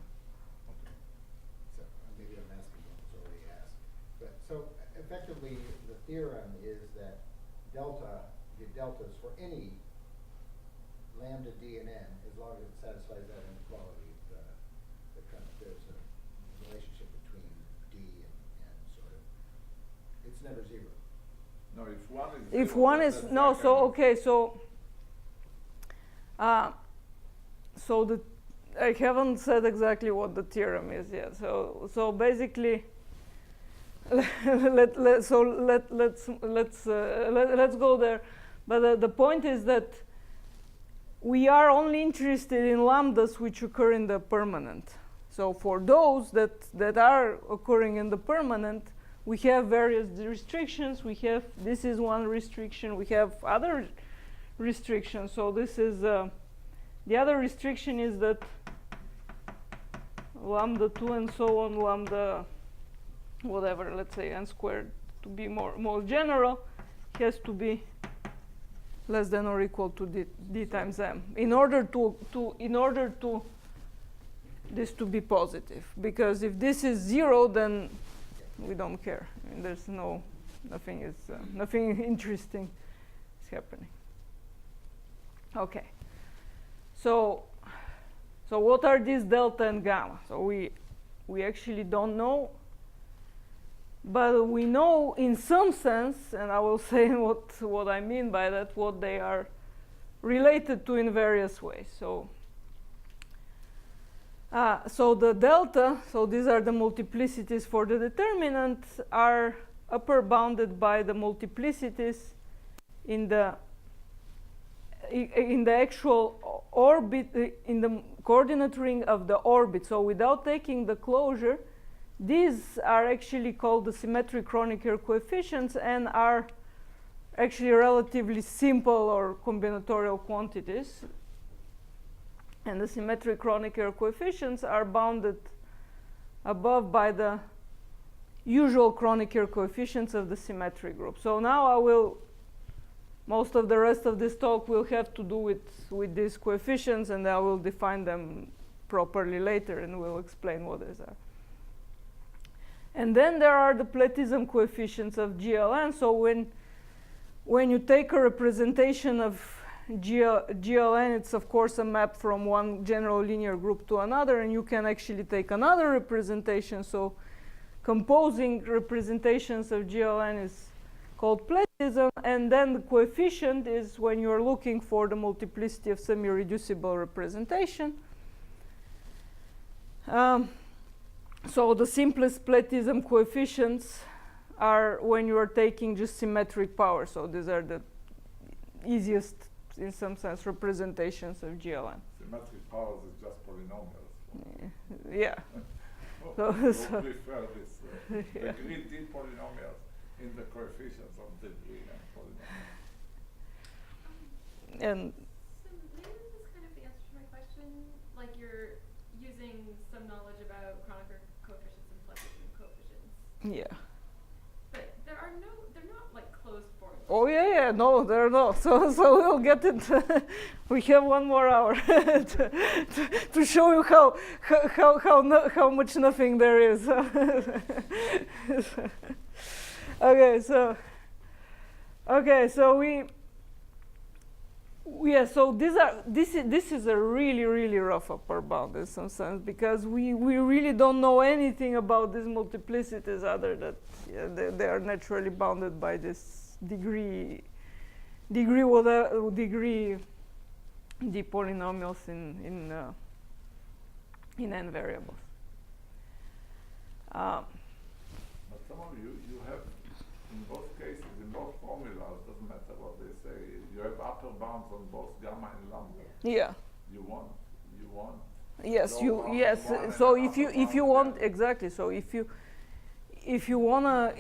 So maybe I'm asking what was already asked. But so effectively, the theorem is that the deltas for any lambda D and N, as long as it satisfies that inequality, there's a relationship between D and sort of, it's never zero. No, if one is If zero, one then is the no, second so is- okay, so I haven't said exactly what the theorem is yet. So basically, let's go there. But the point is that we are only interested in lambdas which occur in the permanent. So for those that are occurring in the permanent, we have various restrictions. This is one restriction. We have other restrictions. So this is the other restriction is that lambda 2 and so on, lambda whatever, let's say n squared to be more general, has to be less than or equal to d times m in order to this to be positive, because if this is 0, then we don't care. I mean, there's nothing interesting is happening. Okay. So what are these delta and gamma? So we actually don't know, but we know in some sense, and I will say what I mean by that, what they are related to in various ways. So the delta, so these are the multiplicities for the determinant, are upper bounded by the multiplicities in the actual orbit, in the coordinate ring of the orbit. So without taking the closure, these are actually called the symmetric Kronecker coefficients and are actually relatively simple or combinatorial quantities. And the symmetric Kronecker coefficients are bounded above by the usual Kronecker coefficients of the symmetric group. So now most of the rest of this talk will have to do with these coefficients, and I will define them properly later, and we'll explain what these are. And then there are the platism coefficients of GLN. So when you take a representation of GLN, it's of course a map from one general linear group to another, and you can actually take another representation. So composing representations of GLN is called platism, and then the coefficient is when you're looking for the multiplicity of semi-reducible representation. So the simplest platism coefficients are when you are taking just symmetric power. So these are the easiest, in some sense, representations of GLN. Symmetric powers is just polynomials. Yeah. So prefer this degree d polynomials in the coefficients of degree and polynomials. And So maybe this is kind of the answer to my question. Like you're using some knowledge about Kronecker coefficients and platism coefficients. yeah. But they're not like closed formulas. Oh yeah, no, they're not. So we'll get it. We have 1 more hour to show you how much nothing there is. Okay, so so this is a really rough upper bound in some sense, because we really don't know anything about these multiplicities other than they are naturally bounded by this degree d polynomials in n variables. But some of you have, in both cases, in both formulas, doesn't matter what they say, you have upper bounds on both gamma and lambda. Yeah. You want. Yes, yes. So if you want exactly, so if you wanna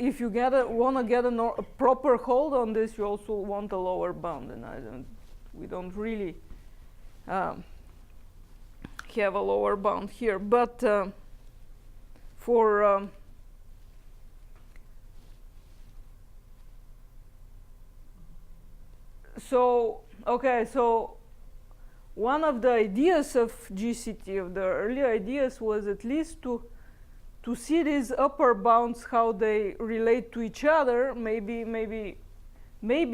get a proper hold on this, you also want a lower bound, and we don't really have a lower bound here, but for so one of the ideas of GCT, of the early ideas, was at least to see these upper bounds, how they relate to each other. Maybe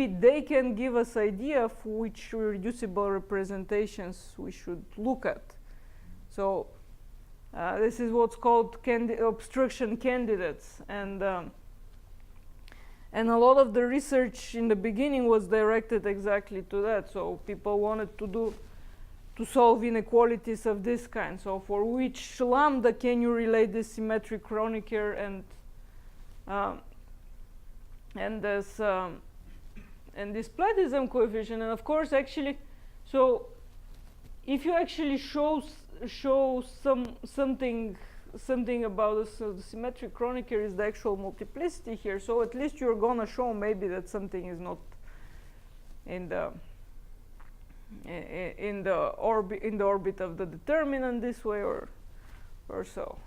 they can give us idea of which reducible representations we should look at. So this is what's called obstruction candidates, and a lot of the research in the beginning was directed exactly to that. So people wanted to solve inequalities of this kind. So for which lambda can you relate this symmetric Kronecker and this platism coefficient? And of course, actually, so if you actually show something about the symmetric Kronecker is the actual multiplicity here, so at least you're gonna show maybe that something is not in the orbit of the determinant this way or so.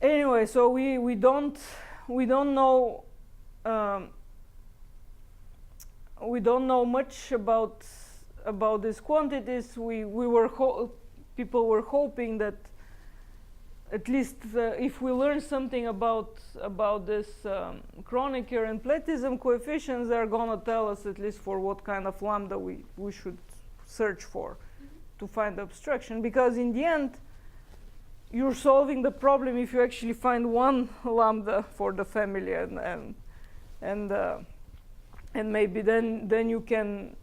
anyway, so we don't know we don't know much about these quantities. People were hoping that at least if we learn something about this Kronecker and Platism coefficients, they're gonna tell us at least for what kind of lambda we should search for to find the abstraction. Because in the end, you're solving the problem if you actually find one lambda for the family, and maybe then you can,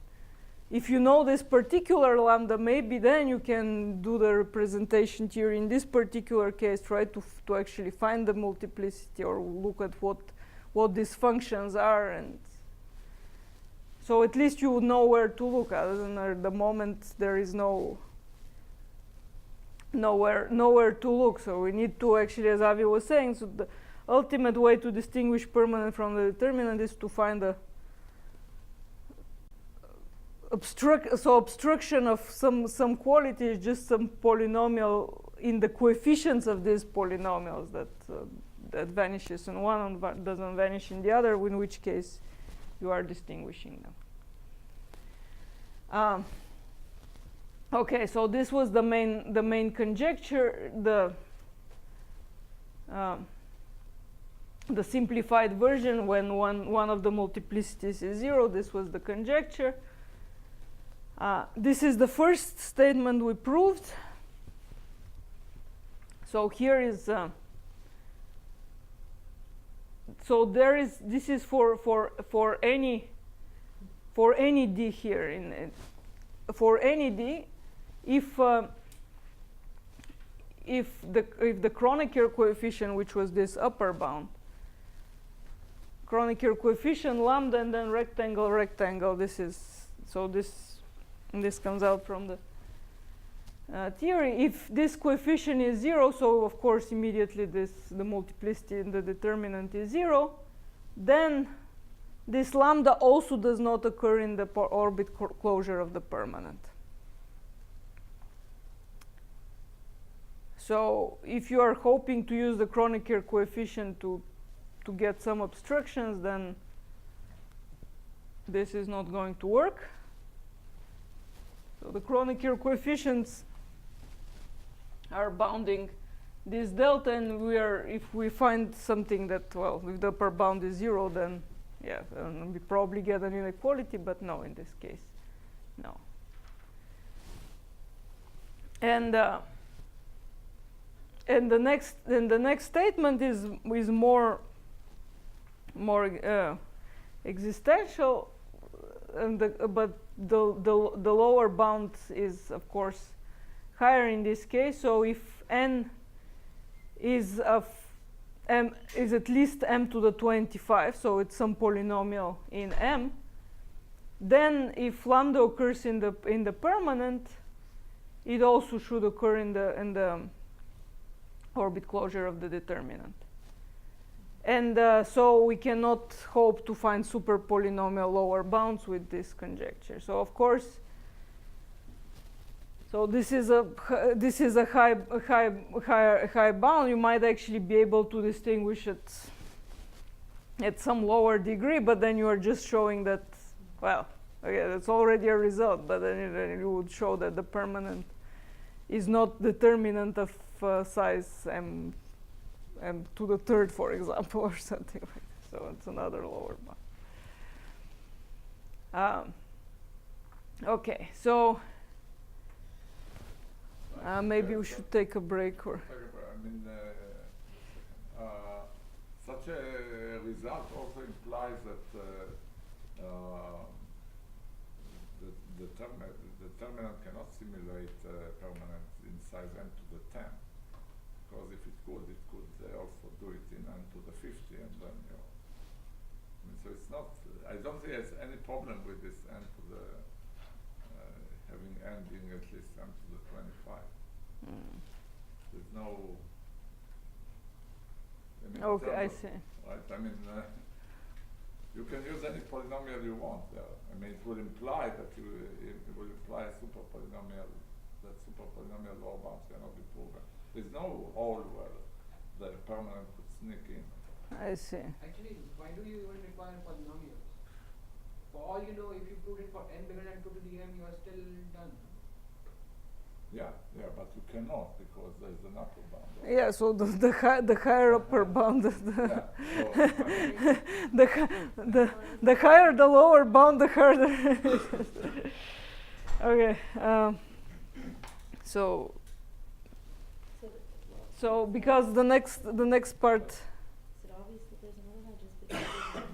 if you know this particular lambda, maybe then you can do the representation theory in this particular case, try to actually find the multiplicity or look at what these functions are, and so at least you would know where to look at. And at the moment there is nowhere to look. So we need to actually, as Avi was saying, so the ultimate way to distinguish permanent from the determinant is to find a obstruction of some quality is just some polynomial in the coefficients of these polynomials that vanishes in one and doesn't vanish in the other, in which case you are distinguishing them. Okay, so this was the main conjecture. The simplified version when one of the multiplicities is 0. This was the conjecture. This is the first statement we proved. So here is this is for any d here for any d, if the Kronecker coefficient, which was this upper bound, Kronecker coefficient lambda and then rectangle, this is, so this comes out from the theory. If this coefficient is 0, so of course immediately the multiplicity in the determinant is 0, then this lambda also does not occur in the orbit closure of the permanent. So if you are hoping to use the Kronecker coefficient to get some obstructions, then this is not going to work. So the Kronecker coefficients are bounding this delta, and if we find something that, well, if the upper bound is 0, then yeah, we probably get an inequality, but no, in this case, no. And the next statement is more existential, but the lower bound is of course higher in this case. So if n is at least m to the 25, so it's some polynomial in M, then if lambda occurs in the permanent, it also should occur in the orbit closure of the determinant. And so we cannot hope to find super polynomial lower bounds with this conjecture. So of course, so this is a high bound. You might actually be able to distinguish it at some lower degree, but then you are just showing that, well, okay, that's already a result, but then you would show that the permanent is not determinant of size m to the third, for example, or something like that. So it's another lower bound. Okay, so maybe we should take a break, or. I mean, such a result also implies that the determinant cannot simulate permanent in size n to the 10. Because if it could also do it in n to the 50, and then, you know. I mean, so it's not, I don't think there's any problem with this n to the, having n being at least n to the 25. There's no, I mean, Okay, I see. Right, I mean, you can use any polynomial you want there. I mean, it will imply that it will imply a super polynomial, that super polynomial lower bounds cannot be proven. There's no hole where the permanent could sneak in. I see. Actually, why do you even require polynomials? For all you know, if you proved it for n bigger than 2 to the m, you are still done. Yeah, but you cannot because there's an upper bound. Yeah, so the higher upper bound, Yeah, so, the higher the lower bound, the harder. Okay. So because the next part. Is it obvious that there's another one just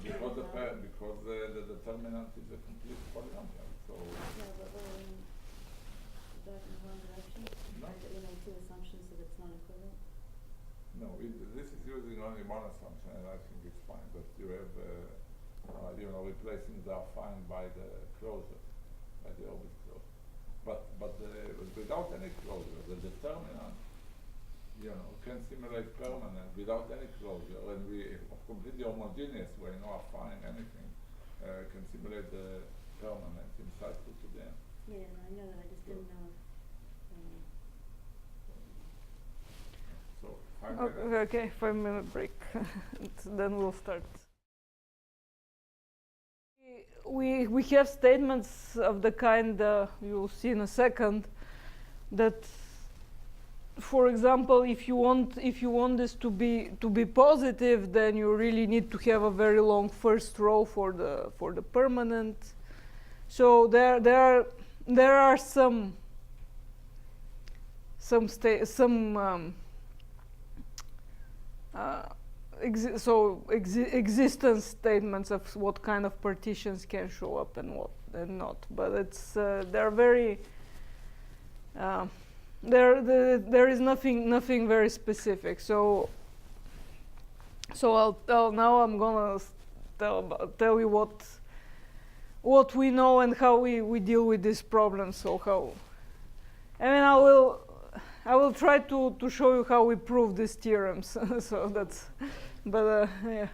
because because the determinant is a complete polynomial. So yeah, but we're back in the wrong direction. No. That we made two assumptions that it's not equivalent. no, this is using only one assumption, and I think it's fine. But you have, replacing the affine by the closure, by the orbit closure. But without any closure, the determinant, can simulate permanent without any closure, and we completely homogeneous way, no affine anything, can simulate the permanent inside 2 to the n. Yeah, no, I know that. I just didn't know. So 5 minutes. Okay, 5-minute break. And then we'll start. We have statements of the kind you'll see in a second that, for example, if you want this to be positive, then you really need to have a very long first row for the permanent. So there are some existence statements of what kind of partitions can show up and what and not, but it's they're very there is nothing very specific. So now I'm gonna tell you what we know and how we deal with this problem. I will try to show you how we prove these theorems. So that's, but yeah.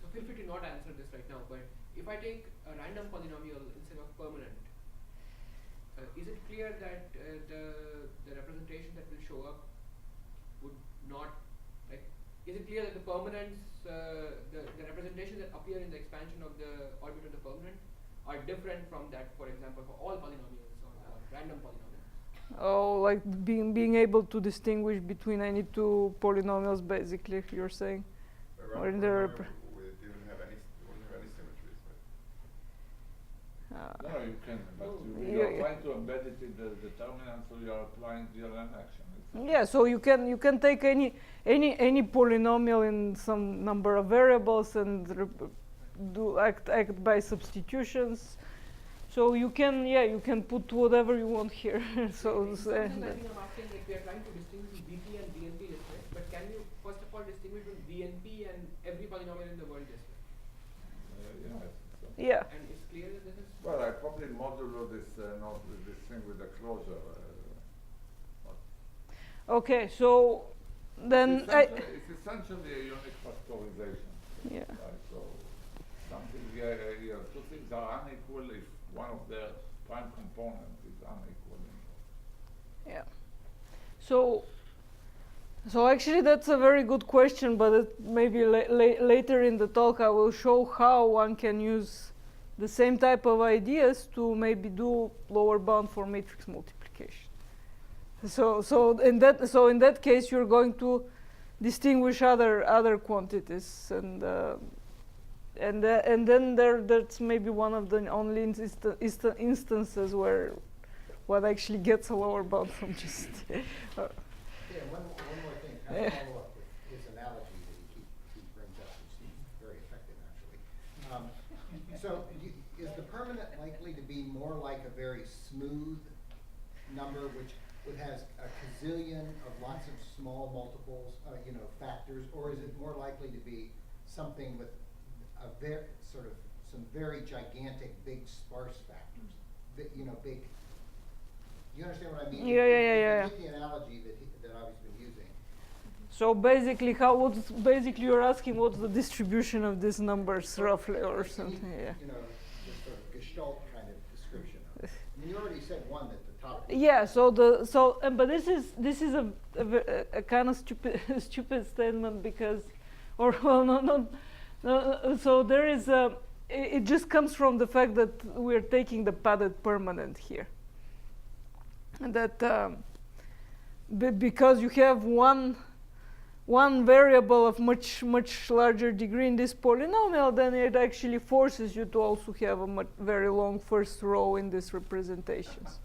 So feel free to not answer this right now, but if I take a random polynomial instead of permanent, is it clear that the representation that will show up would not, like, is it clear that the permanents, the representations that appear in the expansion of the orbit of the permanent are different from that, for example, for all polynomials or random polynomials? Oh, like being able to distinguish between any two polynomials, basically, you're saying? Or in the We didn't have any symmetries. No, you can, but you are trying to embed it in the determinant, so you are applying GLN action. Yeah, so you can take any polynomial in some number of variables and act by substitutions. So you can put whatever you want here. So I think I'm asking, like, we are trying to distinguish VP and VNP this way, but can you first of all distinguish between VNP and every polynomial in the world this way? Yeah, I think so. Yeah. And it's clear that this is. Well, I probably modulo this not with this thing with the closure. Okay, so then it's essentially a unique factorization. Yeah. Right? So something, two things are unequal if one of their prime components is unequal. Yeah. So actually that's a very good question, but maybe later in the talk I will show how one can use the same type of ideas to maybe do lower bound for matrix multiplication. So in that case you're going to distinguish other quantities, and then that's maybe one of the only instances where one actually gets a lower bound from just. Yeah, one more thing. Kind of follow up with his analogy that he brings up, which seems very effective, actually. So is the permanent likely to be more like a very smooth number, which has a gazillion of lots of small multiples, factors, or is it more likely to be something with a some very gigantic, big sparse factors? Big. You understand what I mean? Yeah. Get the analogy that I was been using. So basically, you're asking what's the distribution of these numbers roughly, or something? Yeah. This sort of Gestalt kind of description of it. You already said one at the top. Yeah. But this is a kind of stupid stupid statement because, or well, no. So there is a. It just comes from the fact that we're taking the padded permanent here. And that because you have one variable of much larger degree in this polynomial, then it actually forces you to also have a very long first row in these representations.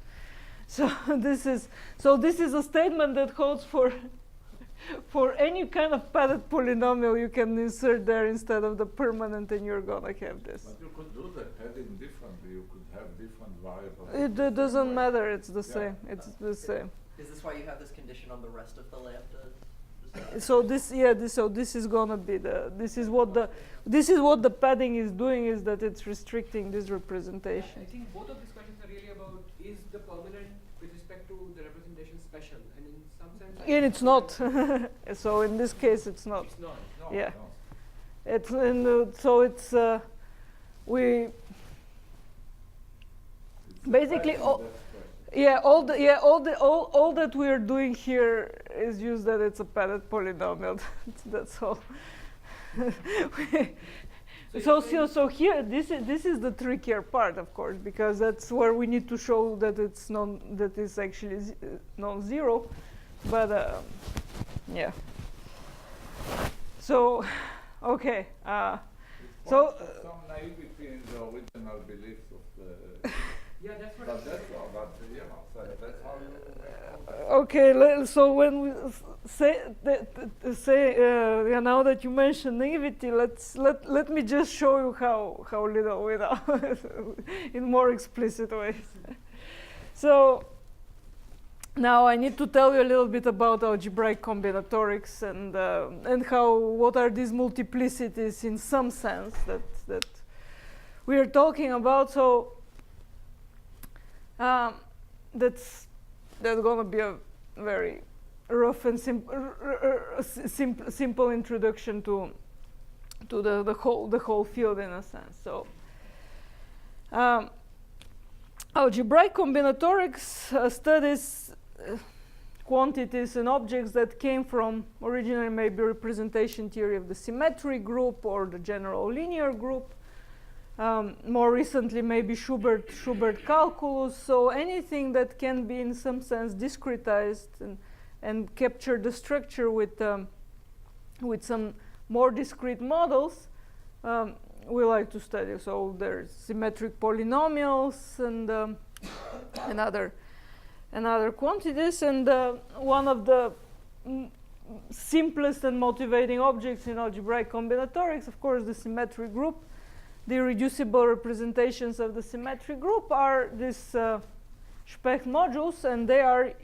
So this is a statement that holds for any kind of padded polynomial you can insert there instead of the permanent, and you're gonna have this. But you could do the padding differently. You could have different variables. It doesn't matter. It's the same. It's the same. Is this why you have this condition on the rest of the lambda? So this is gonna be this is what the padding is doing, is that it's restricting this representation. I think both of these questions are really about, is the permanent with respect to the representation special, and in some sense. And it's not. So in this case, it's not. It's not. No, Yeah. no. It's so it's we It's basically a all. padding, Yeah, all that we are doing here is use that it's a padded polynomial. That's all. So here, this is the trickier part, of course, because that's where we need to show that it's that is actually non-zero. But yeah. So okay. It So. points to some naivety in the original beliefs of the. Yeah, that's what. But that's all. But you know, so that's how you. Okay, so when we say now that you mentioned naivety, let me just show you how little we know in more explicit ways. So now I need to tell you a little bit about algebraic combinatorics and what are these multiplicities in some sense that we are talking about. So that's going to be a very rough and simple introduction to the whole field in a sense. So algebraic combinatorics studies quantities and objects that came from originally maybe representation theory of the symmetry group or the general linear group. More recently, maybe Schubert calculus. So anything that can be, in some sense, discretized and capture the structure with some more discrete models, we like to study. So there's symmetric polynomials and other quantities. And one of the simplest and motivating objects in algebraic combinatorics, of course, the symmetry group. The irreducible representations of the symmetry group are these Specht modules, and they are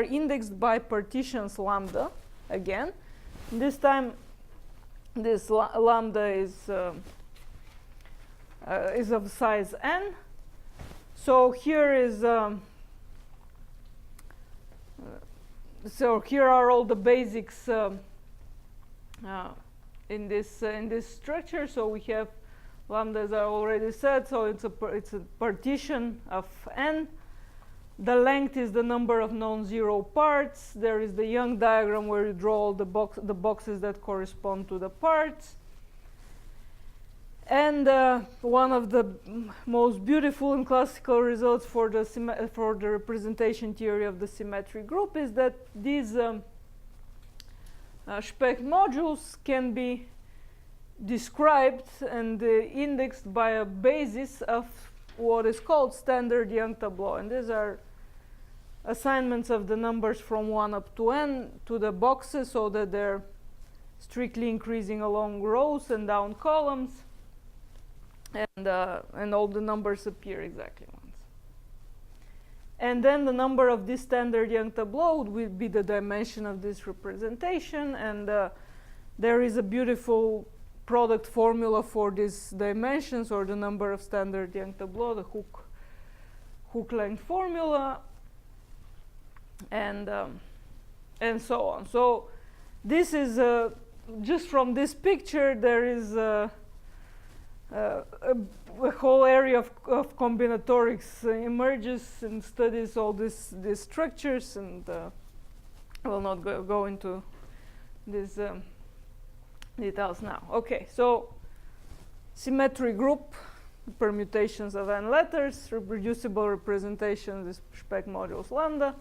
indexed by partitions lambda again. This time, this lambda is of size n. So here is so here are all the basics in this structure. So we have lambda, as I already said, so it's a partition of n. The length is the number of non-zero parts. There is the Young diagram where you draw all the boxes that correspond to the parts. And one of the most beautiful and classical results for the representation theory of the symmetry group is that these Specht modules can be described and indexed by a basis of what is called standard Young tableau. And these are assignments of the numbers from 1 up to n to the boxes, so that they're strictly increasing along rows and down columns, and all the numbers appear exactly once. And then the number of this standard Young tableau will be the dimension of this representation, and there is a beautiful product formula for these dimensions, or the number of standard Young tableau, the Hooke length formula, and so on. So this is just from this picture, there is a whole area of combinatorics emerges and studies all these structures, and I will not go into these details now. Okay, so symmetry group, permutations of n letters, reproducible representations is spec modules lambda.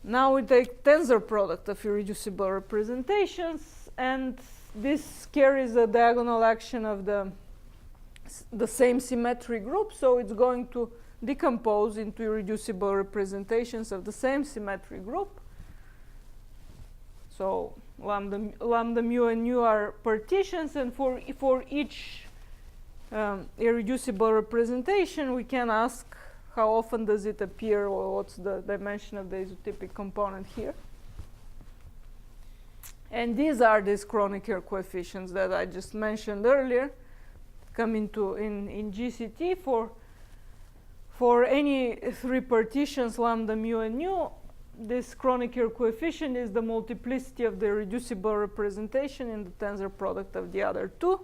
Now we take tensor product of irreducible representations, and this carries a diagonal action of the same symmetry group, so it's going to decompose into irreducible representations of the same symmetry group. So lambda mu and nu are partitions, and for each irreducible representation we can ask how often does it appear, or what's the dimension of the isotypic component here. And these are these Kronecker coefficients that I just mentioned earlier, come into in GCT for any three partitions lambda, mu, and nu. This Kronecker coefficient is the multiplicity of the reducible representation in the tensor product of the other two.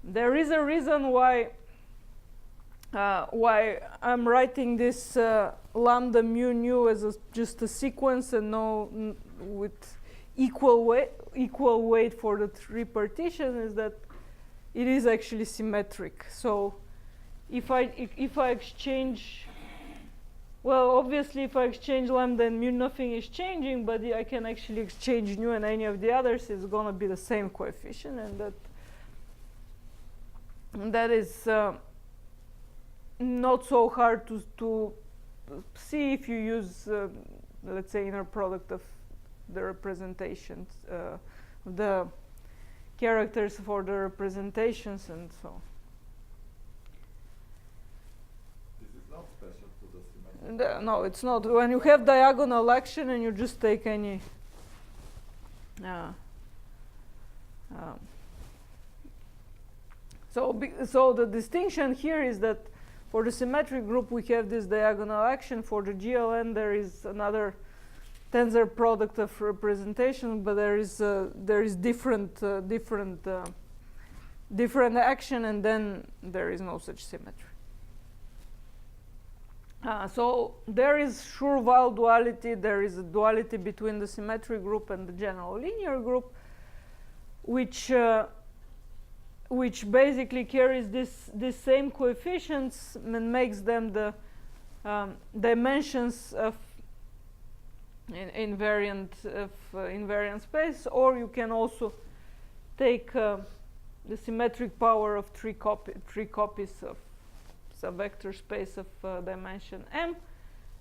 There is a reason why I'm writing this lambda, mu, nu as just a sequence and no with equal weight for the three partitions, is that it is actually symmetric. So if I exchange, well, obviously if I exchange lambda and mu, nothing is changing, but I can actually exchange nu and any of the others, it's going to be the same coefficient, and that is not so hard to see if you use, let's say, inner product of the representations, the characters for the representations, and so on. This is not special to the symmetry. No, it's not. When you have diagonal action and you just take any so the distinction here is that for the symmetric group we have this diagonal action. For the GLN there is another tensor product of representation, but there is different action, and then there is no such symmetry. So there is Schur-Weyl duality. There is a duality between the symmetric group and the general linear group, which basically carries this same coefficients and makes them the dimensions of invariant space. Or you can also take the symmetric power of three copies of some vector space of dimension m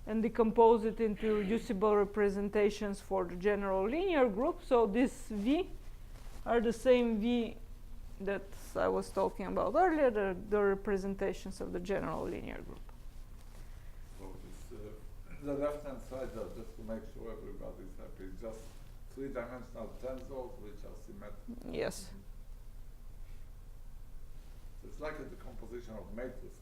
and decompose it into reducible representations for the general linear group. So this V are the same V that I was talking about earlier, the representations of the general linear group. So this, the left-hand side, just to make sure everybody's happy, is just three-dimensional tensors which are symmetric. Yes. It's like a decomposition of matrices.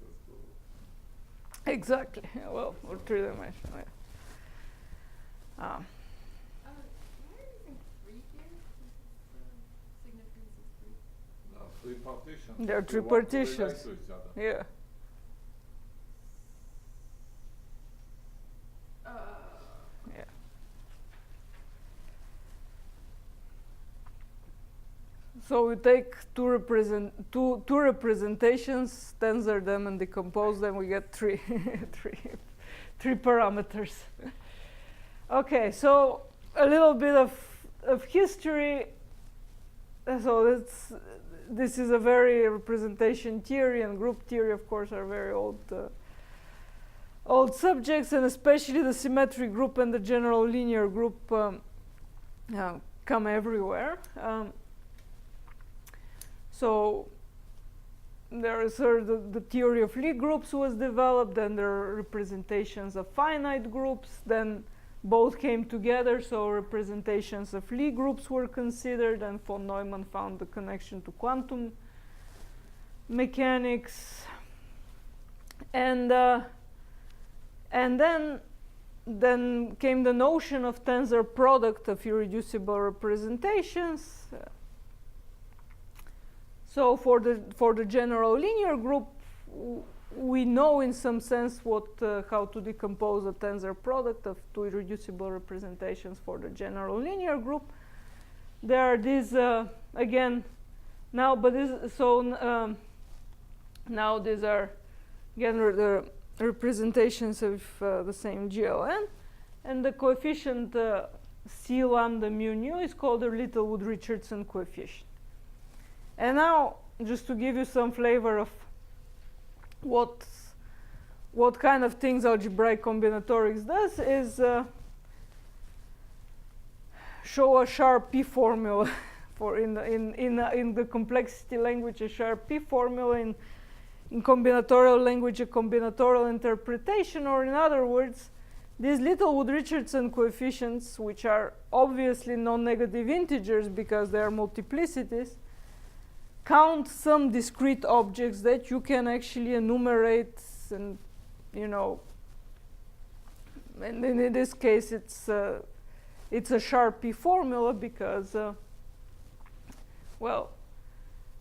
Exactly. Well, or three-dimensional. Yeah. Why are you using 3 here? The significance of 3. No, three partitions. There are They three want to relate partitions. to each other. Yeah. Yeah. So we take two representations, tensor them, and decompose them. We get three parameters. Okay, so a little bit of history. So this is a very representation theory, and group theory, of course, are very old subjects, and especially the symmetric group and the general linear group come everywhere. So there is the theory of Lie groups was developed, then there are representations of finite groups, then both came together, so representations of Lie groups were considered, and von Neumann found the connection to quantum mechanics. And then came the notion of tensor product of irreducible representations. So for the general linear group, we know in some sense how to decompose a tensor product of two irreducible representations for the general linear group. There are these again now, but this now these are again the representations of the same GLN, and the coefficient C lambda mu nu is called the Littlewood-Richardson coefficient. And now, just to give you some flavor of what kind of things algebraic combinatorics does, is show a sharp P formula for in the complexity language, a sharp P formula, in combinatorial language, a combinatorial interpretation, or in other words, these Littlewood-Richardson coefficients, which are obviously non-negative integers because they are multiplicities, count some discrete objects that you can actually enumerate, and and in this case it's a sharp P formula because well,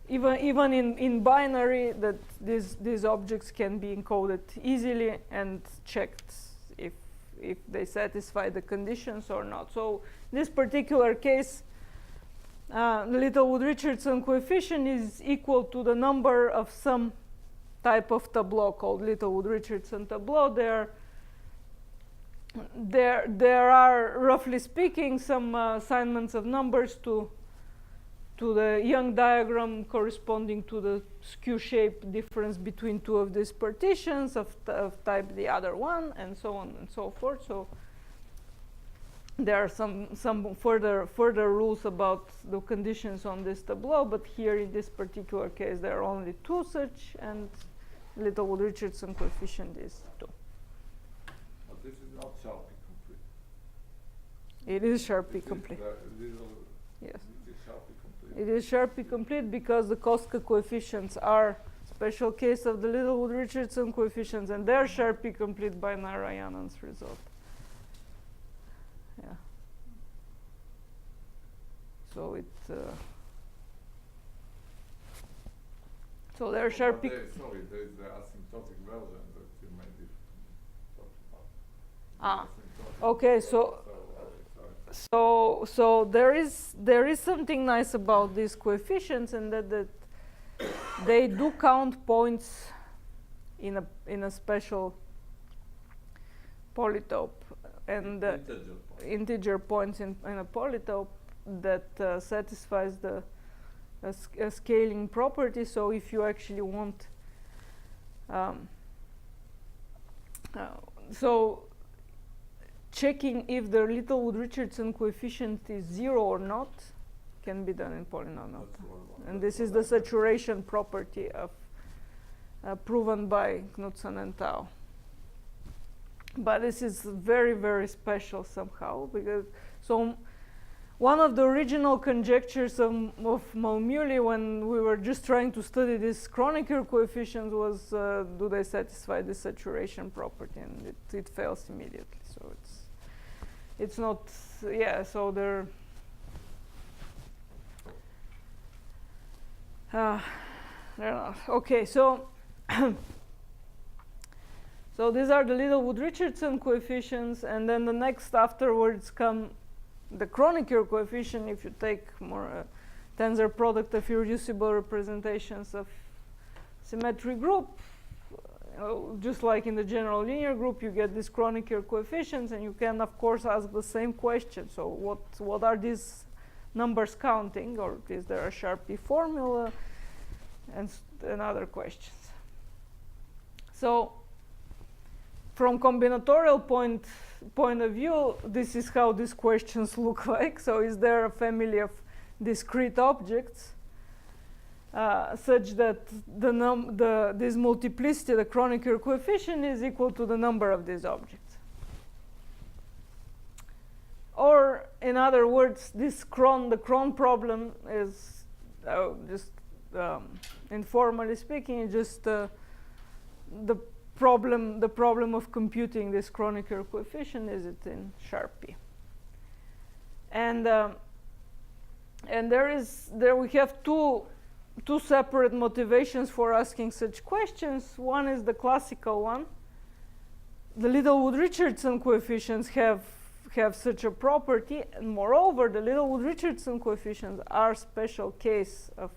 even in binary, that these objects can be encoded easily and checked if they satisfy the conditions or not. So in this particular case, the Littlewood-Richardson coefficient is equal to the number of some type of tableau called Littlewood-Richardson tableau. There are, roughly speaking, some assignments of numbers to the Young diagram corresponding to the skew shape difference between two of these partitions of type the other one, and so on and so forth. So there are some further rules about the conditions on this tableau, but here in this particular case there are only two such, and Littlewood-Richardson coefficient is 2. But this is not sharply complete. It is sharply complete. Yes. It is sharply complete because the Koska coefficients are special case of the Littlewood-Richardson coefficients, and they're sharply complete by Narayanan's result. Yeah. So so they're sharply. Sorry, there is the asymptotic version that you might be talking about. Ah. Okay. So there is something nice about these coefficients, and that they do count points in a special polytope, and integer points in a polytope that satisfies the scaling property. So if you actually want so checking if the Littlewood-Richardson coefficient is 0 or not can be done in polynomial time. And this is the saturation property of proven by Knudsen and Tao. But this is very, very special somehow, because one of the original conjectures of Malmuli when we were just trying to study these Kronecker coefficients was do they satisfy the saturation property, and it fails immediately. So it's not, yeah, so they're they're not. Okay, so so these are the Littlewood-Richardson coefficients, and then the next afterwards come the Kronecker coefficient. If you take more tensor product of irreducible representations of symmetric group, just like in the general linear group, you get these Kronecker coefficients, and you can of course ask the same question. So what are these numbers counting, or is there a Sharpe formula, and other questions. So from combinatorial point of view, this is how these questions look like. So is there a family of discrete objects such that this multiplicity, the Kronecker coefficient, is equal to the number of these objects? Or in other words, the Kron problem is just informally speaking, just the problem of computing this Kronecker coefficient. Is it in Sharpe? And there we have two two separate motivations for asking such questions. One is the classical one. The Littlewood-Richardson coefficients have such a property, and moreover, the Littlewood-Richardson coefficients are special case of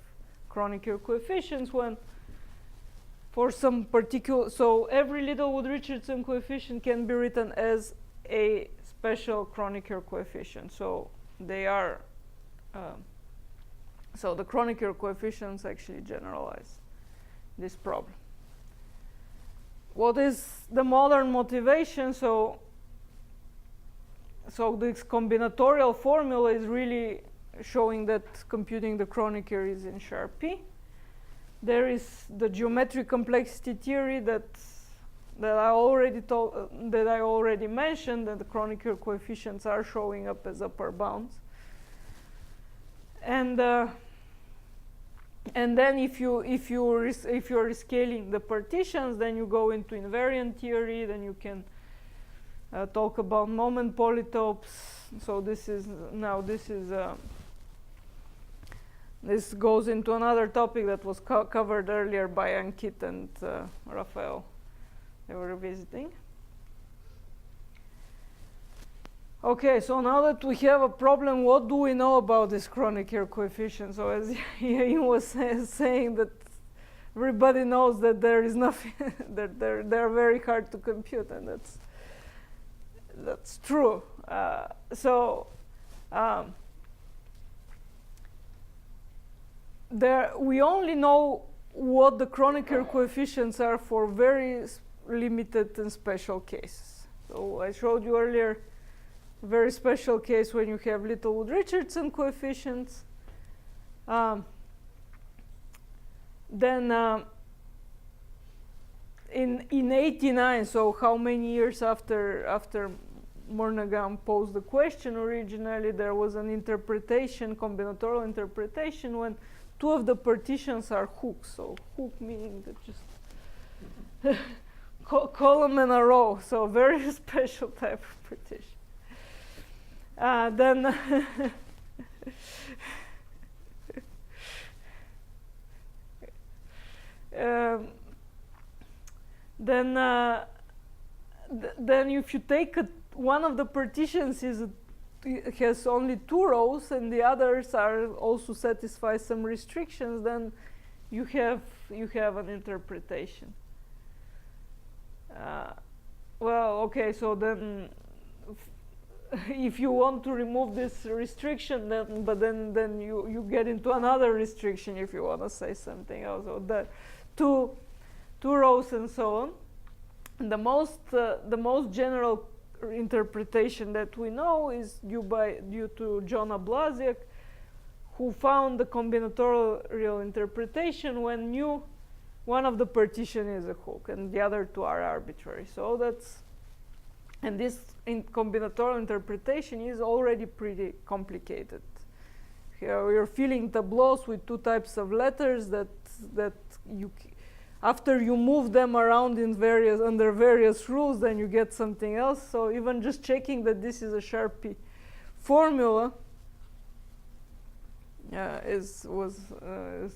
Kronecker coefficients when for some particular, so every Littlewood-Richardson coefficient can be written as a special Kronecker coefficient. So they are, so the Kronecker coefficients actually generalize this problem. What is the modern motivation? So this combinatorial formula is really showing that computing the Kronecker is in sharp P. There is the geometric complexity theory that I already mentioned, that the Kronecker coefficients are showing up as upper bounds. And then if you're rescaling the partitions, then you go into invariant theory. Then you can talk about moment polytopes. So this goes into another topic that was covered earlier by Ankit and Raphael. They were visiting. Okay, so now that we have a problem, what do we know about this Kronecker coefficient? So as Ian was saying, that everybody knows that there is nothing, that they're very hard to compute, and that's true. We only know what the Kronecker coefficients are for very limited and special cases. So I showed you earlier a very special case when you have Littlewood-Richardson coefficients. Then in 89, so how many years after Murnaghan posed the question originally, there was an interpretation, combinatorial interpretation, when two of the partitions are hooks. So hook meaning that just column and a row. So very special type of partition. Then if you take one of the partitions has only two rows and the others are also satisfy some restrictions, then you have an interpretation. Well, okay, so then if you want to remove this restriction, then you get into another restriction if you want to say something else. So the two rows and so on. And the most general interpretation that we know is due to John Blazek, who found the combinatorial interpretation when one of the partition is a hook and the other two are arbitrary. So this combinatorial interpretation is already pretty complicated. Here we are filling tableaus with two types of letters that after you move them around under various rules, then you get something else. So even just checking that this is a Sharpie formula is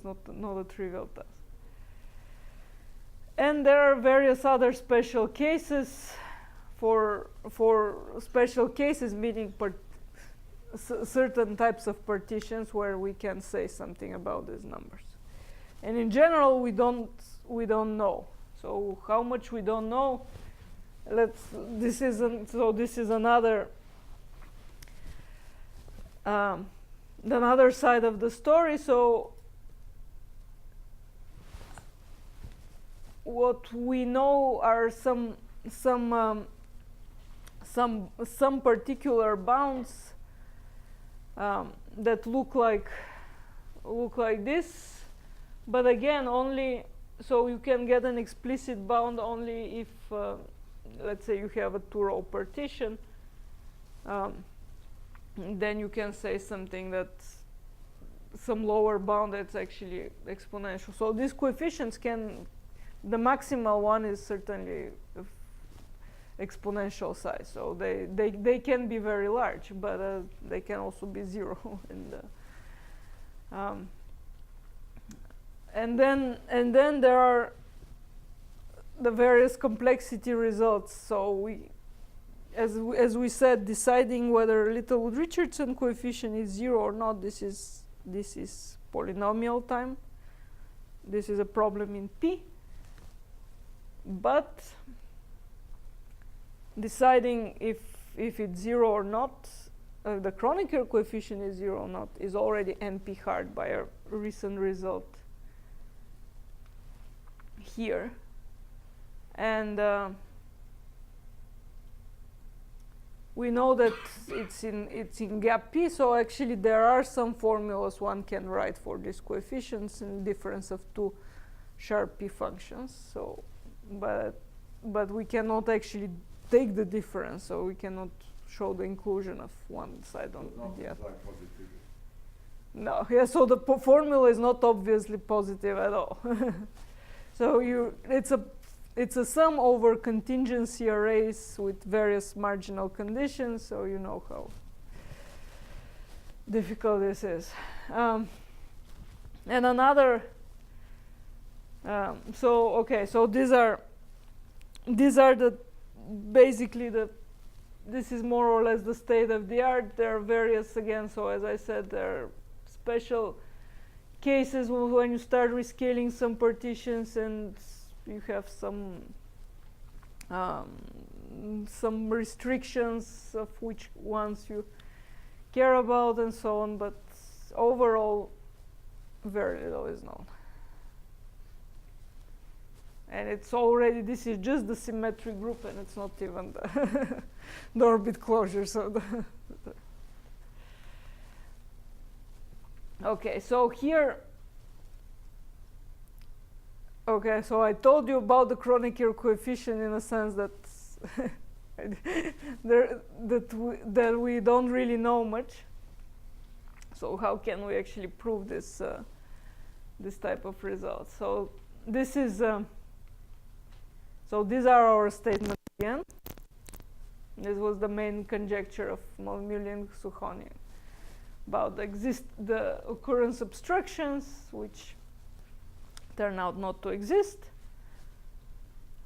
not a trivial task. And there are various other special cases for special cases, meaning certain types of partitions where we can say something about these numbers. And in general, we don't know. So how much we don't know? This is another side of the story. So what we know are some particular bounds that look like this, but again only. So you can get an explicit bound only if, let's say, you have a two-row partition. Then you can say something that some lower bound that's actually exponential. So these coefficients the maximal one is certainly of exponential size. So they can be very large, but and then there are the various complexity results. So we, as we said, deciding whether Littlewood-Richardson coefficient is 0 or not. This is polynomial time. This is a problem in P. But deciding if it's 0 or not, the Kronecker coefficient is 0 or not, is already NP hard by a recent result here. And we know that it's in gap P, so actually there are some formulas one can write for these coefficients in difference of two sharp P functions. So, but we cannot actually take the difference, so we cannot show the inclusion of one side on the other. No, yeah. So the formula is not obviously positive at all. So it's a sum over contingency arrays with various marginal conditions, so you know how difficult this is. And another, so these are the basically this is more or less the state of the art. There are various, again, so as I said, there are special cases when you start rescaling some partitions and you have some restrictions of which ones you care about and so on, but overall very little is known. And it's already, this is just the symmetric group, and it's not even the orbit closure. So okay, so here, okay, so I told you about the Kronecker coefficient in a sense that that we don't really know much. So how can we actually prove this this type of results? So this is so these are our statements again. This was the main conjecture of Mullian-Sukhoni about the occurrence obstructions, which turn out not to exist.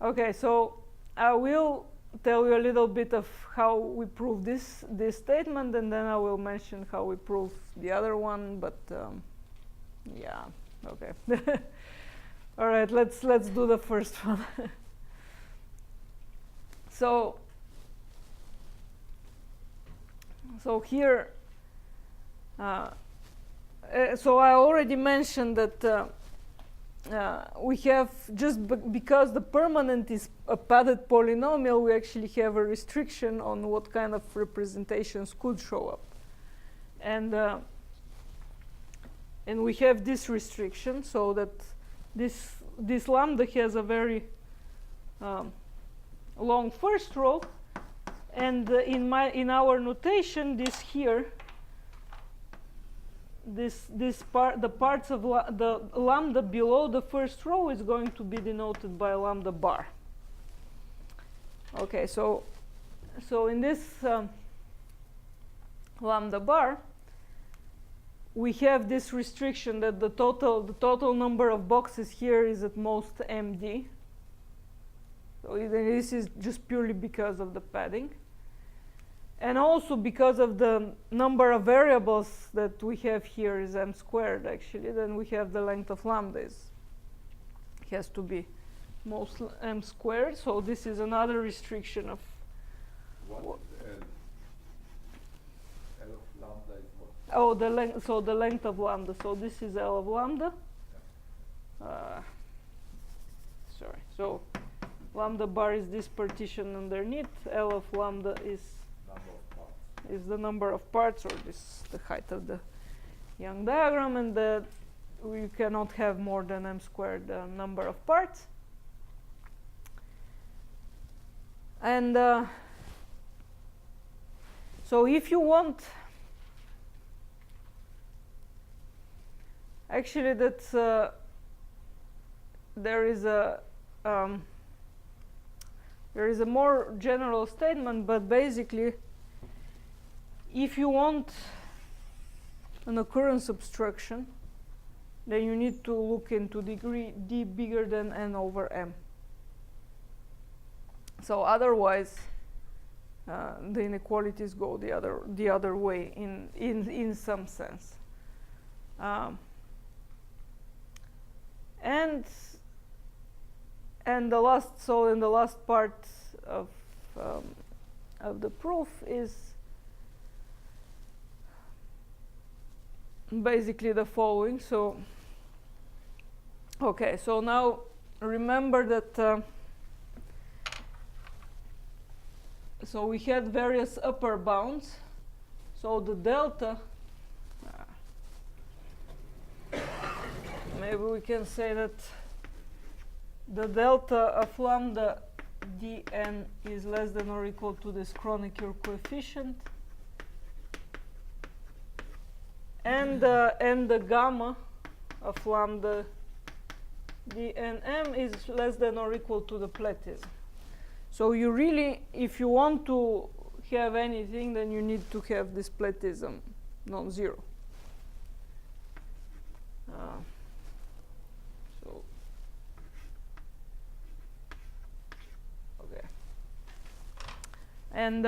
Okay, so I will tell you a little bit of how we prove this statement, and then I will mention how we prove the other one. But yeah, okay. All right, let's do the first one. So here, so I already mentioned that we have, because the permanent is a padded polynomial, we actually have a restriction on what kind of representations could show up. And we have this restriction, so that this lambda has a very long first row, and in our notation, this here, the parts of the lambda below the first row is going to be denoted by lambda bar. Okay, so in this lambda bar, we have this restriction that the total number of boxes here is at most MD. So this is just purely because of the padding. And also because of the number of variables that we have here is m squared, actually, then we have the length of lambda has to be most m squared. So this is another restriction of what is L of lambda is what? Oh, the length. So the length of lambda. So this is L of lambda. Sorry. So lambda bar is this partition underneath. L of lambda is the number of parts, or the height of the Young diagram, and that we cannot have more than m squared number of parts. And so if you want, actually that's there is a more general statement, but basically, if you want an occurrence obstruction, then you need to look into degree d bigger than n over m. So otherwise, the inequalities go the other way in some sense. And the last part of the proof is basically the following. So okay, so now remember that so we had various upper bounds. So the delta, maybe we can say that the delta of lambda dn is less than or equal to this Kronecker coefficient, and the gamma of lambda dnm is less than or equal to the platism. So you really, if you want to have anything, then you need to have this platism non-zero. So okay, and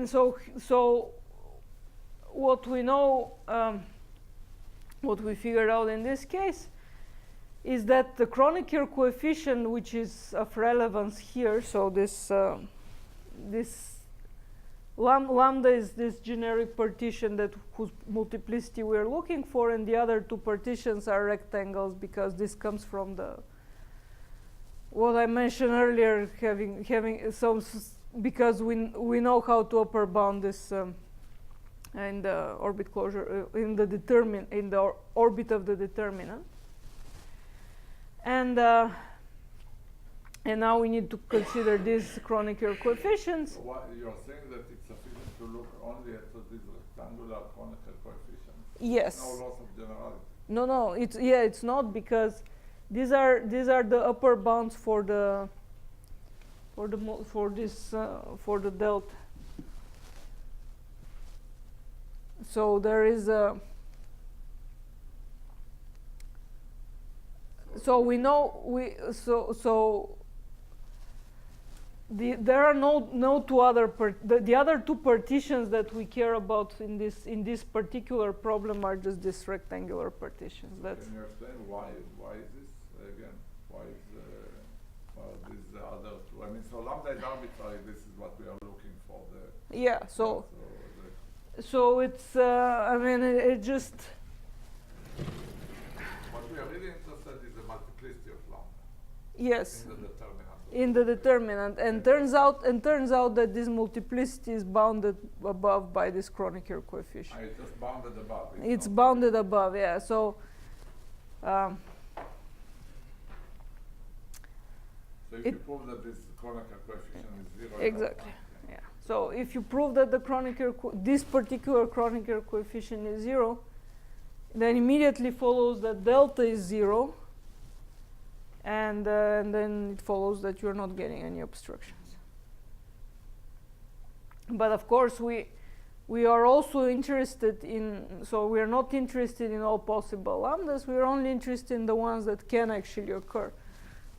so what we know, what we figured out in this case, is that the Kronecker coefficient, which is of relevance here, so this lambda is this generic partition that whose multiplicity we're looking for, and the other two partitions are rectangles, because this comes from the what I mentioned earlier, having some because we know how to upper bound this in the orbit closure in the orbit of the determinant. And now we need to consider these Kronecker coefficients. So what you're saying that it's sufficient to look only at these rectangular Kronecker coefficients? Yes. No loss of generality. No, it's not, because these are the upper bounds for the delta. So there is a. So we know there are no two other the other two partitions that we care about in this particular problem are just these rectangular partitions. That's. Can you explain why is this again? Why is these the other two? I mean, so lambda is arbitrary. This is what we are looking for. Yeah. So it's. I mean, it just. What we are really interested is the multiplicity of lambda. Yes. In the determinant. And turns out that this multiplicity is bounded above by this Kronecker coefficient. It's just bounded above. It's bounded above, yeah. So. So if you prove that this Kronecker coefficient is 0. Exactly. Yeah. So if you prove that this particular Kronecker coefficient is 0, then immediately follows that delta is 0. And then it follows that you're not getting any obstructions. But of course, we are also interested in, so we are not interested in all possible lambdas. We are only interested in the ones that can actually occur,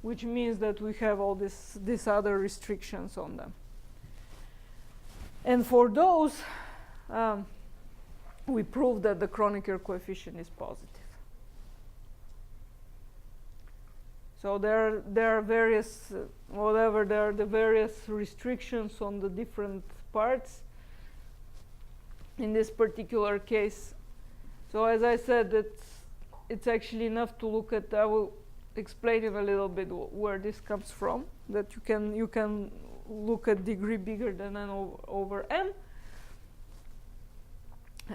which means that we have all these other restrictions on them. And for those, we prove that the Kronecker coefficient is positive. So there are various, there are the various restrictions on the different parts. In this particular case, so as I said, it's actually enough to look at. I will explain in a little bit where this comes from. That you can look at degree bigger than n over m.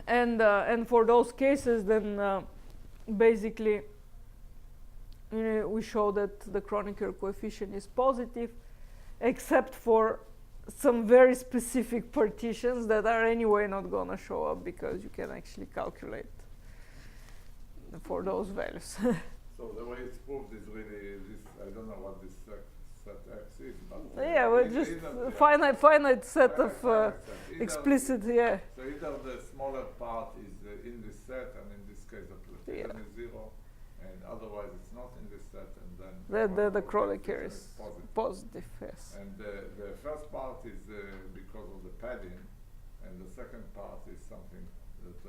And for those cases, then basically. We show that the Kronecker coefficient is positive, except for some very specific partitions that are anyway not going to show up, because you can actually calculate for those values. So the way it's proved is really this. I don't know what this set X is, but yeah, well, just finite set of explicit. Yeah. So either the smaller part is in this set, and in this case the precision is 0, and otherwise it's not in this set, and then the Kronecker is positive. positive, yes. And the first part is because of the padding, and the second part is something that's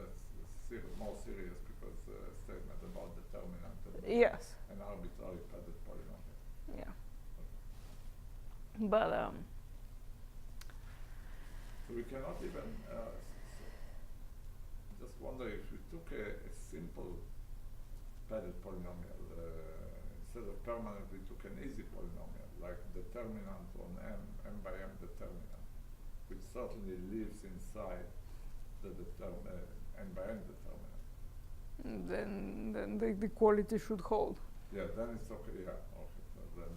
more serious because a statement about determinant and Yes. an arbitrary padded polynomial. Yeah. But So we cannot even just wonder if we took a simple padded polynomial instead of permanent, we took an easy polynomial like determinant on m by m determinant, which certainly lives inside the n by n determinant. then the quality should hold. Yeah, then it's okay. Yeah, okay. So then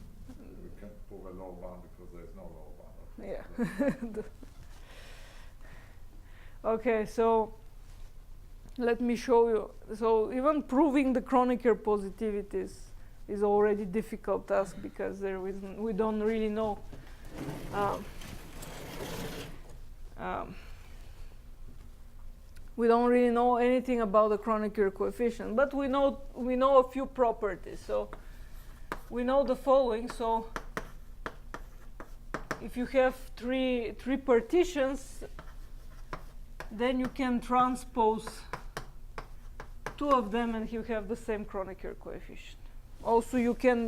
we can't prove a lower bound because there is no lower bound. Okay. Yeah. Okay, so let me show you. So even proving the Kronecker positivity is already difficult task because we don't really know. We don't really know anything about the Kronecker coefficient, but we know a few properties. So we know the following. So if you have three partitions, then you can transpose two of them and you have the same Kronecker coefficient. Also you can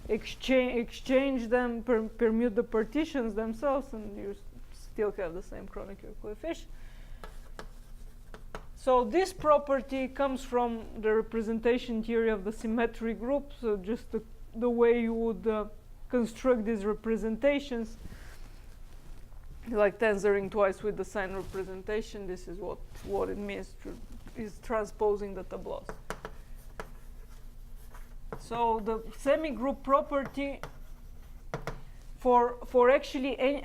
exchange them, permute the partitions themselves, and you still have the same Kronecker coefficient. So this property comes from the representation theory of the symmetry group. So just the way you would construct these representations, like tensoring twice with the sign representation. This is what it means is transposing the tableaus. So the semi-group property for actually any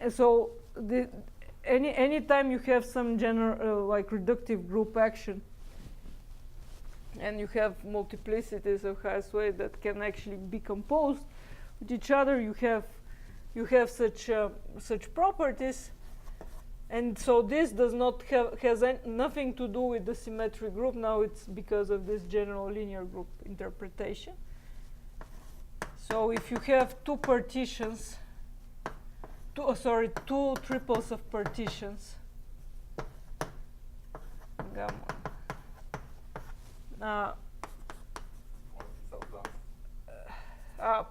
time you have some general like reductive group action and you have multiplicities of highest weight that can actually be composed with each other, you have such properties, and so this does not has nothing to do with the symmetry group. Now it's because of this general linear group interpretation. So if you have two partitions, two triples of partitions,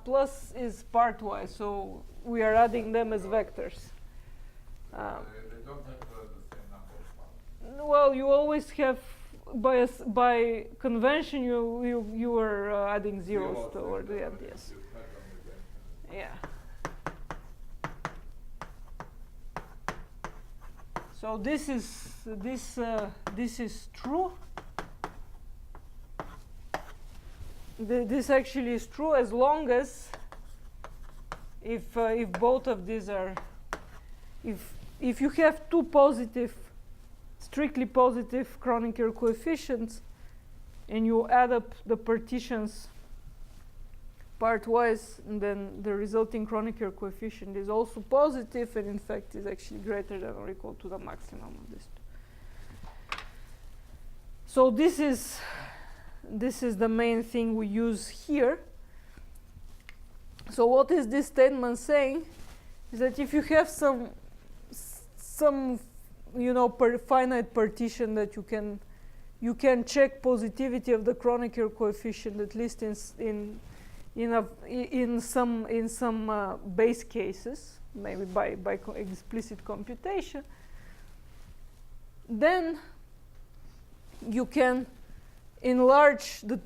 plus is partwise, so we are adding them as vectors. They don't have the same number of parts. Well, you always have by convention you are adding zeros toward the end. Yes. Yeah. So this is true. This actually is true as long as if both of these are if you have two strictly positive Kronecker coefficients and you add up the partitions partwise, and then the resulting Kronecker coefficient is also positive, and in fact is actually greater than or equal to the maximum of this. So this is the main thing we use here. So what is this statement saying? Is that if you have some finite partition that you can check positivity of the Kronecker coefficient, at least in some base cases, maybe by explicit computation, then you can enlarge the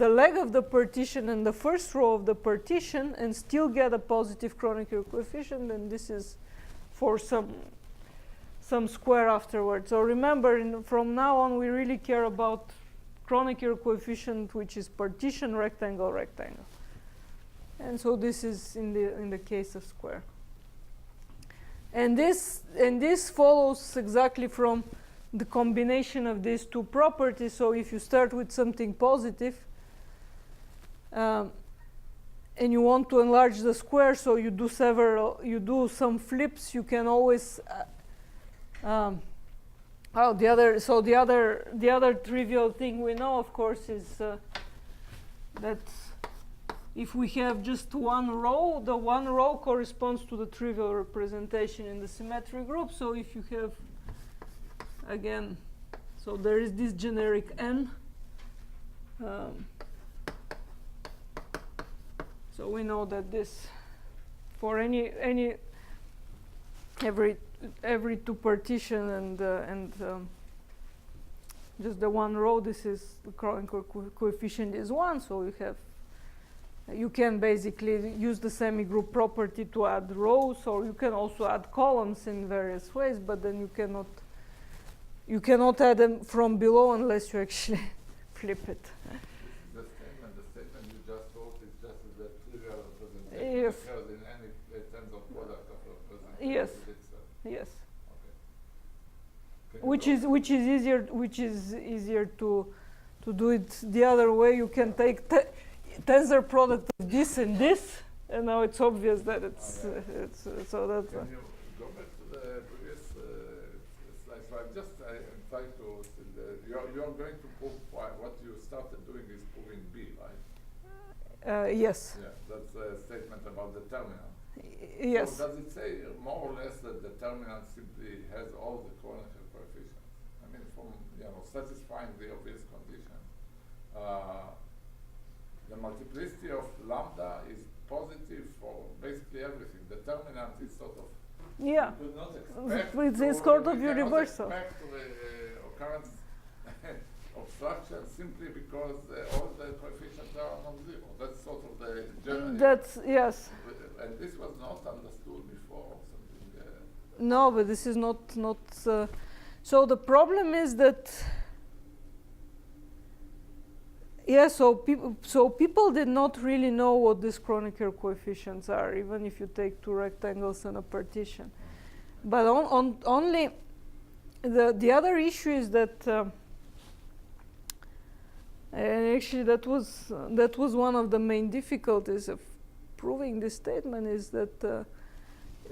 leg of the partition and the first row of the partition and still get a positive Kronecker coefficient, and this is for some square afterwards. So remember, from now on we really care about Kronecker coefficient, which is partition rectangle rectangle, and so this is in the case of square. And this follows exactly from the combination of these two properties. So if you start with something positive and you want to enlarge the square, so you do some flips, you can always Oh, the other trivial thing we know, of course, is that if we have just one row, the one row corresponds to the trivial representation in the symmetric group. So if you have, again, so there is this generic n. So we know that this, for every two partition and just the one row, this is the Kronecker coefficient is 1. So you can basically use the semi-group property to add rows, or you can also add columns in various ways, but then you cannot add them from below unless you actually flip it. The statement you just wrote is just the trivial representation Yes. occurs in any terms of product of representation. Yes. Itself. Yes. Okay. Which is easier to do it the other way. You can take tensor product of this and this, and now it's obvious that it's so that's. Can you go back to the previous slide? So I'm trying to. You're going to prove what you started doing is proving B, right? Yes. Yeah, that's a statement about determinant. Yes. So does it say more or less that determinant simply has all the Kronecker coefficients? I mean, from satisfying the obvious condition, the multiplicity of lambda is positive for basically everything. Determinant is sort of Yeah. you could not expect. It's sort of universal. Expect the occurrence of structure simply because all the coefficients are non-zero. That's sort of the general. That's yes. And this was not understood before. Something. No, but this is not. So the problem is that. Yeah, so people did not really know what these Kronecker coefficients are, even if you take two rectangles and a partition. But only the other issue is that, and actually that was one of the main difficulties of proving this statement, is that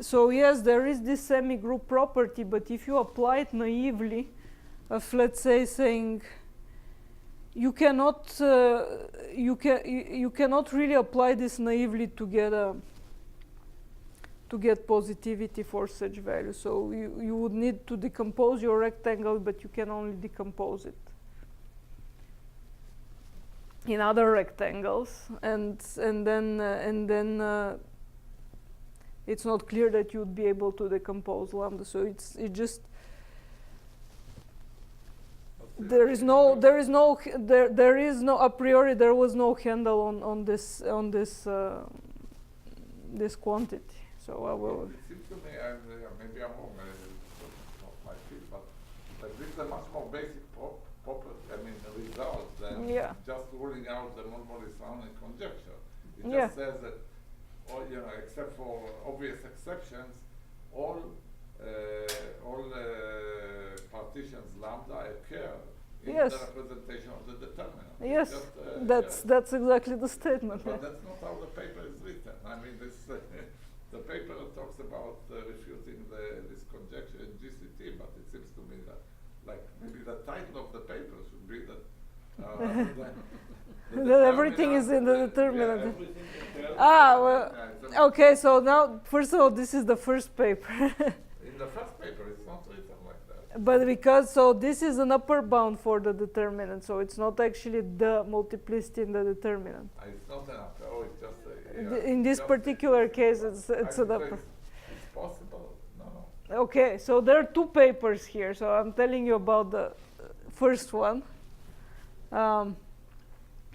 so yes, there is this semi-group property, but if you apply it naively, of let's say saying you cannot really apply this naively to get positivity for such value. So you would need to decompose your rectangle, but you can only decompose it in other rectangles, and then it's not clear that you would be able to decompose lambda. So it just there is no a priori there was no handle on this this quantity. So I will. It seems to me, maybe I'm wrong, it's not my field, but this is a much more basic result than just ruling out the non-Morris-Rounding conjecture. It just says that, except for obvious exceptions, all partitions lambda occur in the representation of the determinant. Yes, that's exactly the statement. But that's not how the paper is written. I mean, the paper talks about refuting this conjecture in GCT, but it seems to me that, maybe the title of the paper should be that that everything is in the determinant. Okay. So now, first of all, this is the first paper. In the first paper, it's not written like that. But this is an upper bound for the determinant, so it's not actually the multiplicity in the determinant. It's not an upper. Oh, it's just in this particular case, it's an upper. It's possible. No. Okay, so there are two papers here. So I'm telling you about the first one, and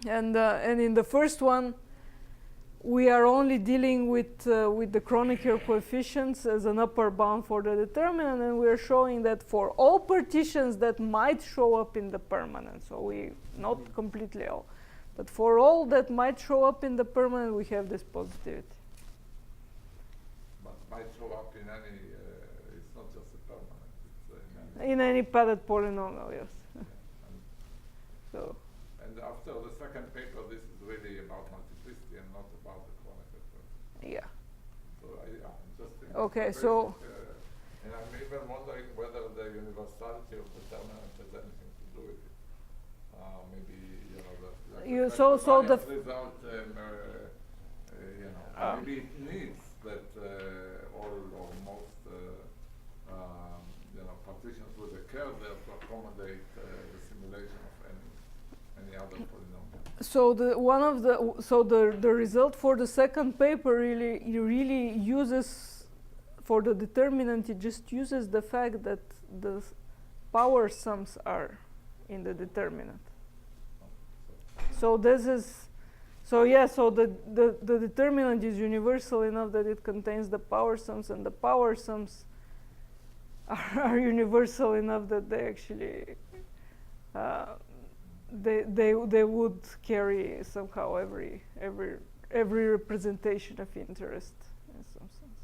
in the first one, we are only dealing with the Kronecker coefficients as an upper bound for the determinant, and we are showing that for all partitions that might show up in the permanent. So not completely all, but for all that might show up in the permanent, we have this positivity. But might show up in any. It's not just a permanent. It's in any padded polynomial, yes. So. And after the second paper, this is really about multiplicity and not about the Kronecker coefficient. Yeah. So I'm just thinking. Okay, so. And I'm even wondering whether the universality of determinant has anything to do with it. Maybe, you know, the You- so- so the variance result, you know, maybe it needs that all or most, you know, partitions with a curve there to accommodate the simulation of any other polynomial. So the result for the second paper really uses, for the determinant, it just uses the fact that the power sums are in the determinant. So this is, so yeah, so the determinant is universal enough that it contains the power sums, and the power sums are universal enough that they actually they would carry somehow every representation of interest in some sense.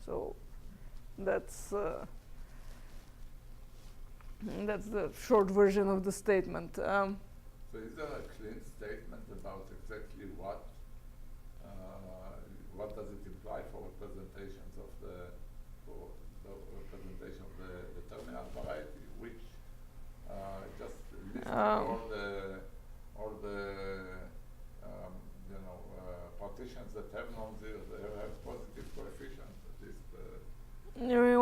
So that's the short version of the statement. So is there a clean statement about exactly what does it imply for representations of the representation of the determinant variety, which just lists all the you know, partitions that have non-zero, they have positive coefficients, at least. I mean,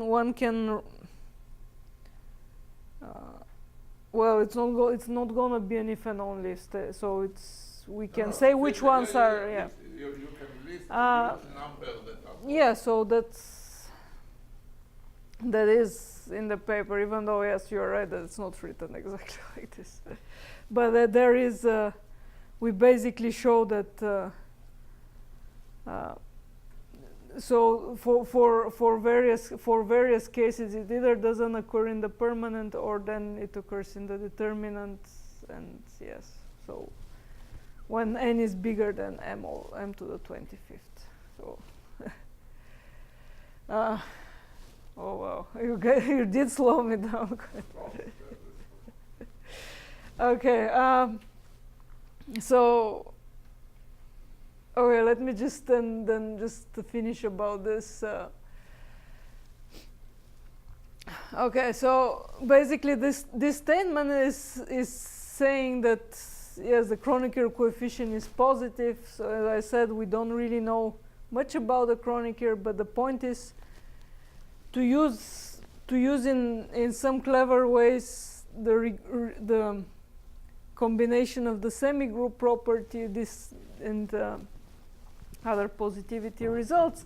one can. Well, it's not gonna be an if and only. So we can say which ones are. Yeah. You can list huge numbers that are. Yeah. So that is in the paper, even though yes, you're right that it's not written exactly like this. But there is. We basically show that. So for various cases, it either doesn't occur in the permanent, or then it occurs in the determinant, and yes. So when n is bigger than m to the 25th. So oh wow, you did slow me down. Okay. So. Okay, let me just then just to finish about this. Okay, so basically this statement is saying that yes, the Kronecker coefficient is positive. So as I said, we don't really know much about the Kronecker, but the point is to use in some clever ways the combination of the semigroup property and other positivity results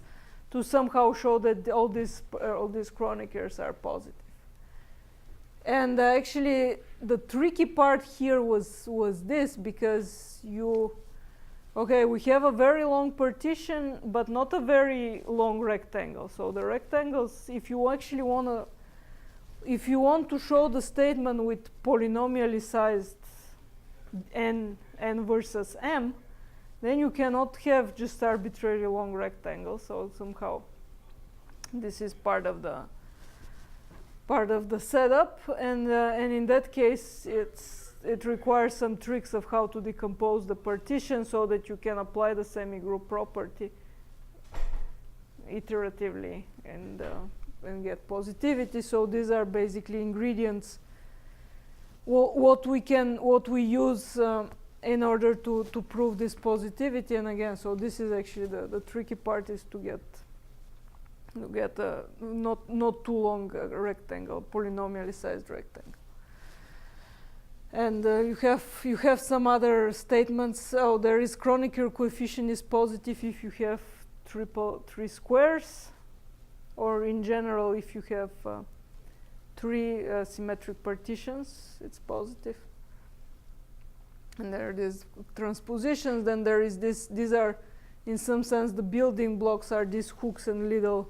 to somehow show that all these Kroneckers are positive. And actually, the tricky part here was this, because we have a very long partition, but not a very long rectangle. So the rectangles, if you want to show the statement with polynomially sized n versus m, then you cannot have just arbitrarily long rectangles. So somehow this is part of the setup, and in that case it requires some tricks of how to decompose the partition so that you can apply the semigroup property iteratively and get positivity. So these are basically ingredients what we use in order to prove this positivity. And again, so this is actually the tricky part, is to get a not too long rectangle, polynomially sized rectangle. And you have some other statements. So there is Kronecker coefficient is positive if you have three squares, or in general if you have three symmetric partitions, it's positive. And there are these transpositions. Then there is this. These are, in some sense, the building blocks are these hooks and little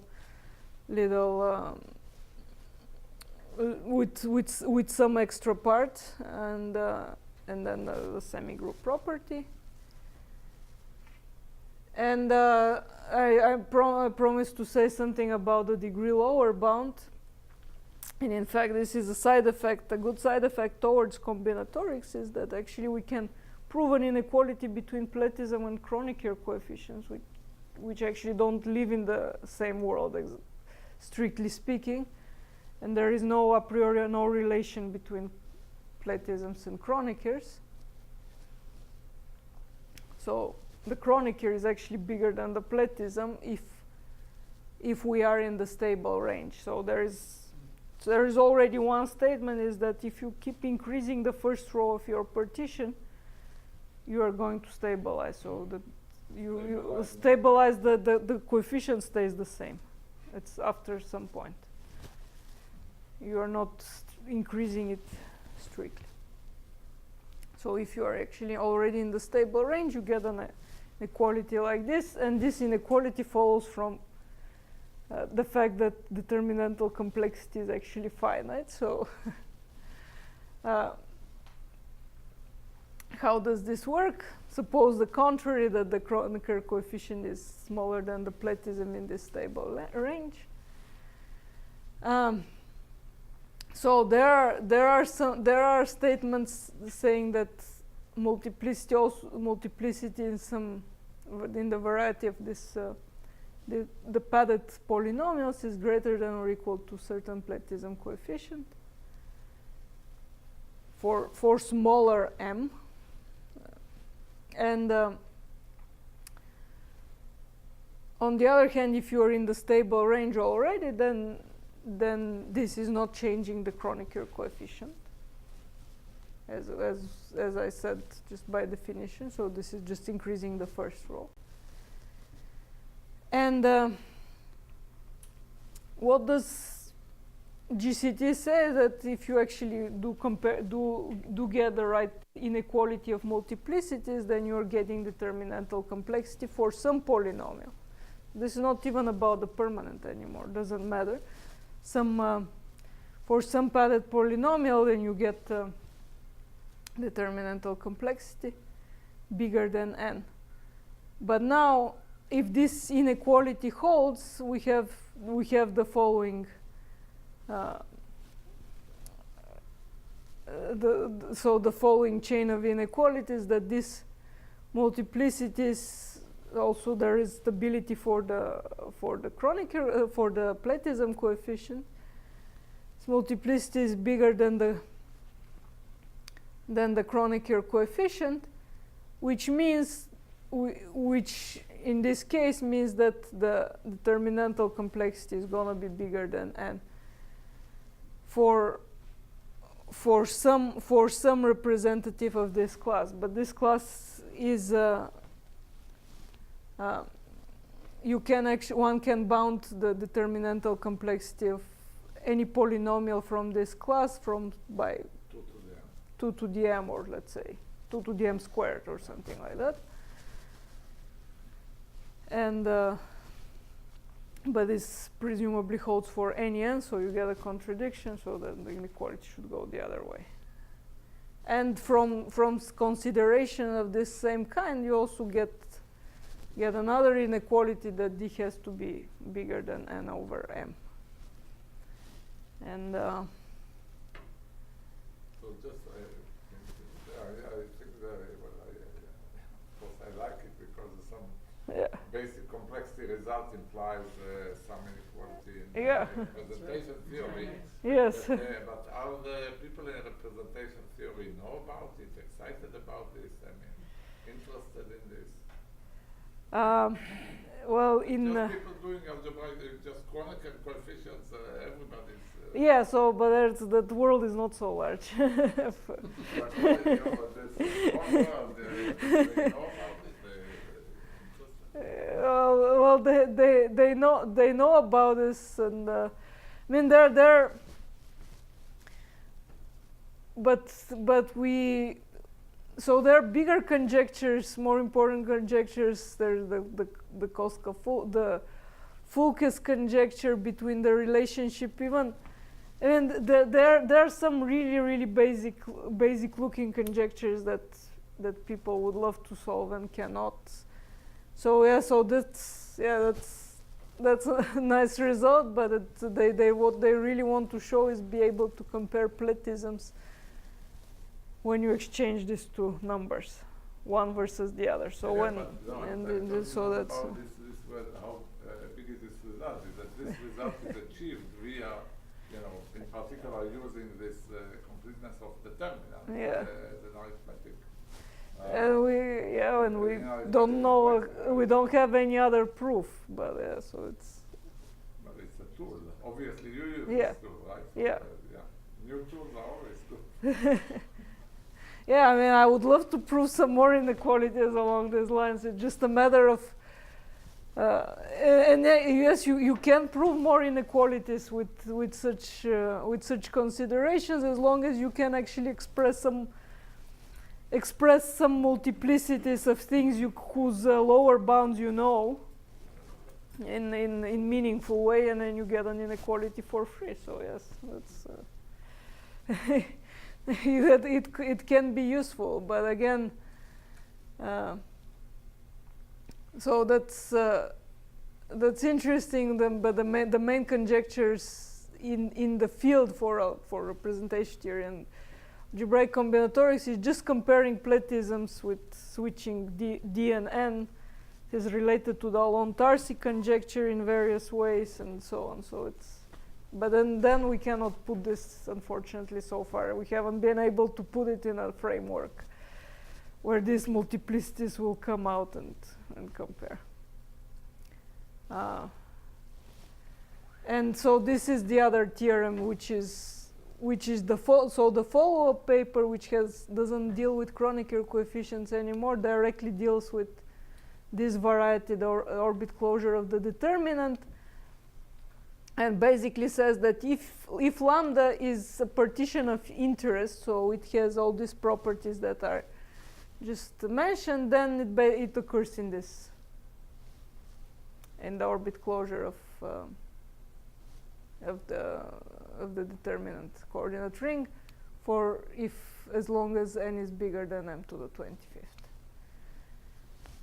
with some extra part, and then the semigroup property. And I promised to say something about the degree lower bound. And in fact, this is a side effect. A good side effect towards combinatorics is that actually we can prove an inequality between Platism and Kronecker coefficients, which actually don't live in the same world, strictly speaking. and there is no a priori no relation between Platisms and Kroneckers. So the Kronecker is actually bigger than the Platism if we are in the stable range. So there is already one statement, is that if you keep increasing the first row of your partition, you are going to stabilize. So that you stabilize, the coefficient stays the same. It's after some point. You are not increasing it strictly. So if you are actually already in the stable range, you get an inequality like this, and this inequality follows from the fact that determinantal complexity is actually finite. So how does this work? Suppose the contrary, that the Kronecker coefficient is smaller than the Platism in this stable range. So there are statements saying that multiplicity in the variety of this the padded polynomials is greater than or equal to certain Platism coefficient for smaller m. And on the other hand, if you are in the stable range already, then this is not changing the Kronecker coefficient, as I said, just by definition. So this is just increasing the first row. And what does GCT say? That if you actually do get the right inequality of multiplicities, then you are getting determinantal complexity for some polynomial. This is not even about the permanent anymore. Doesn't matter. For some padded polynomial, then you get determinantal complexity bigger than n. But now, if this inequality holds, we have the following. So the following chain of inequalities, that this multiplicities also there is stability for the Kronecker for the Platism coefficient. This multiplicity is bigger than the Kronecker coefficient, which means which in this case means that the determinantal complexity is going to be bigger than n for some representative of this class. But this class is one can bound the determinantal complexity of any polynomial from this class by 2 to the m, or let's say 2 to the m squared or something like that. And but this presumably holds for any n, so you get a contradiction, so then the inequality should go the other way. And from consideration of this same kind, you also get another inequality, that d has to be bigger than n over m. And so just I think that of course I like it because some basic complexity result implies some inequality in representation theory. Yes. But are the people in representation theory know about it, excited about this? I mean, interested in this? Well, in just people doing algebraic, just Kronecker coefficients, everybody's. Yeah, so but that world is not so large. But you know, this one world, they know about it. Well, they know about this, and I mean they're but we. So there are bigger conjectures, more important conjectures. There's the Fulke's conjecture between the relationship even, and there are some really basic looking conjectures that people would love to solve and cannot. So that's a nice result. But what they really want to show is be able to compare Platisms when you exchange these two numbers, one versus the other. So yeah, when so that's how big is this result? Is that this result is achieved via, Yeah. as an arithmetic. And we you know, don't know, it's we don't have any other proof, but so it's, but it's a tool. Obviously, you use Yeah. this tool, right? Yeah. Yeah. New tools are always good. yeah, I mean, I would love to prove some more inequalities along these lines. It's just a matter of, yes, you can prove more inequalities with such considerations, as long as you can actually express some multiplicities of things whose lower bounds you know in meaningful way, and then you get an inequality for free. So yes, that's it can be useful, but again, so that's interesting. But the main conjectures in the field for representation theory and algebraic combinatorics is just comparing platisms with switching D and N. Is related to the Alon-Tarski conjecture in various ways and so on. So it's, but then we cannot put this, unfortunately, so far. We haven't been able to put it in a framework where these multiplicities will come out and compare. And so this is the other theorem, which is the follow-up paper, which doesn't deal with Kronecker coefficients anymore, directly deals with this variety, the orbit closure of the determinant, and basically says that if lambda is a partition of interest, so it has all these properties that are just mentioned, then it occurs in the orbit closure of the determinant coordinate ring, for as long as n is bigger than m to the 25th.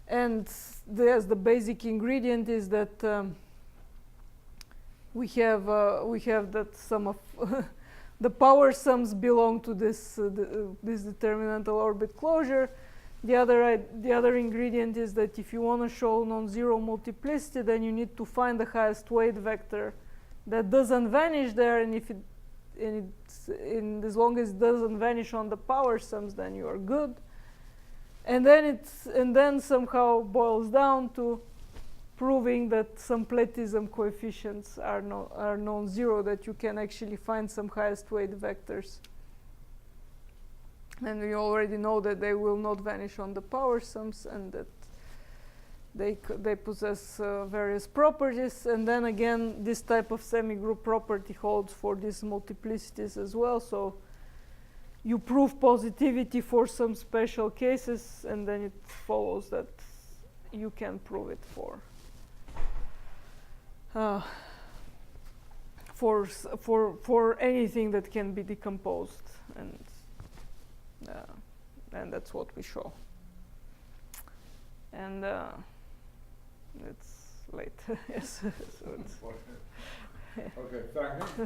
And the basic ingredient is that we have that sum of the power sums belong to this determinantal orbit closure. The other ingredient is that if you want to show non-zero multiplicity, then you need to find the highest weight vector that doesn't vanish there, and as long as it doesn't vanish on the power sums, then you are good. And then somehow boils down to proving that some platism coefficients are non-zero, that you can actually find some highest weight vectors. And we already know that they will not vanish on the power sums, and that they possess various properties. And then again, this type of semigroup property holds for these multiplicities as well. So you prove positivity for some special cases, and then it follows that you can prove it for anything that can be decomposed, and that's what we show. And it's late. Yes. So it's Okay, thank you.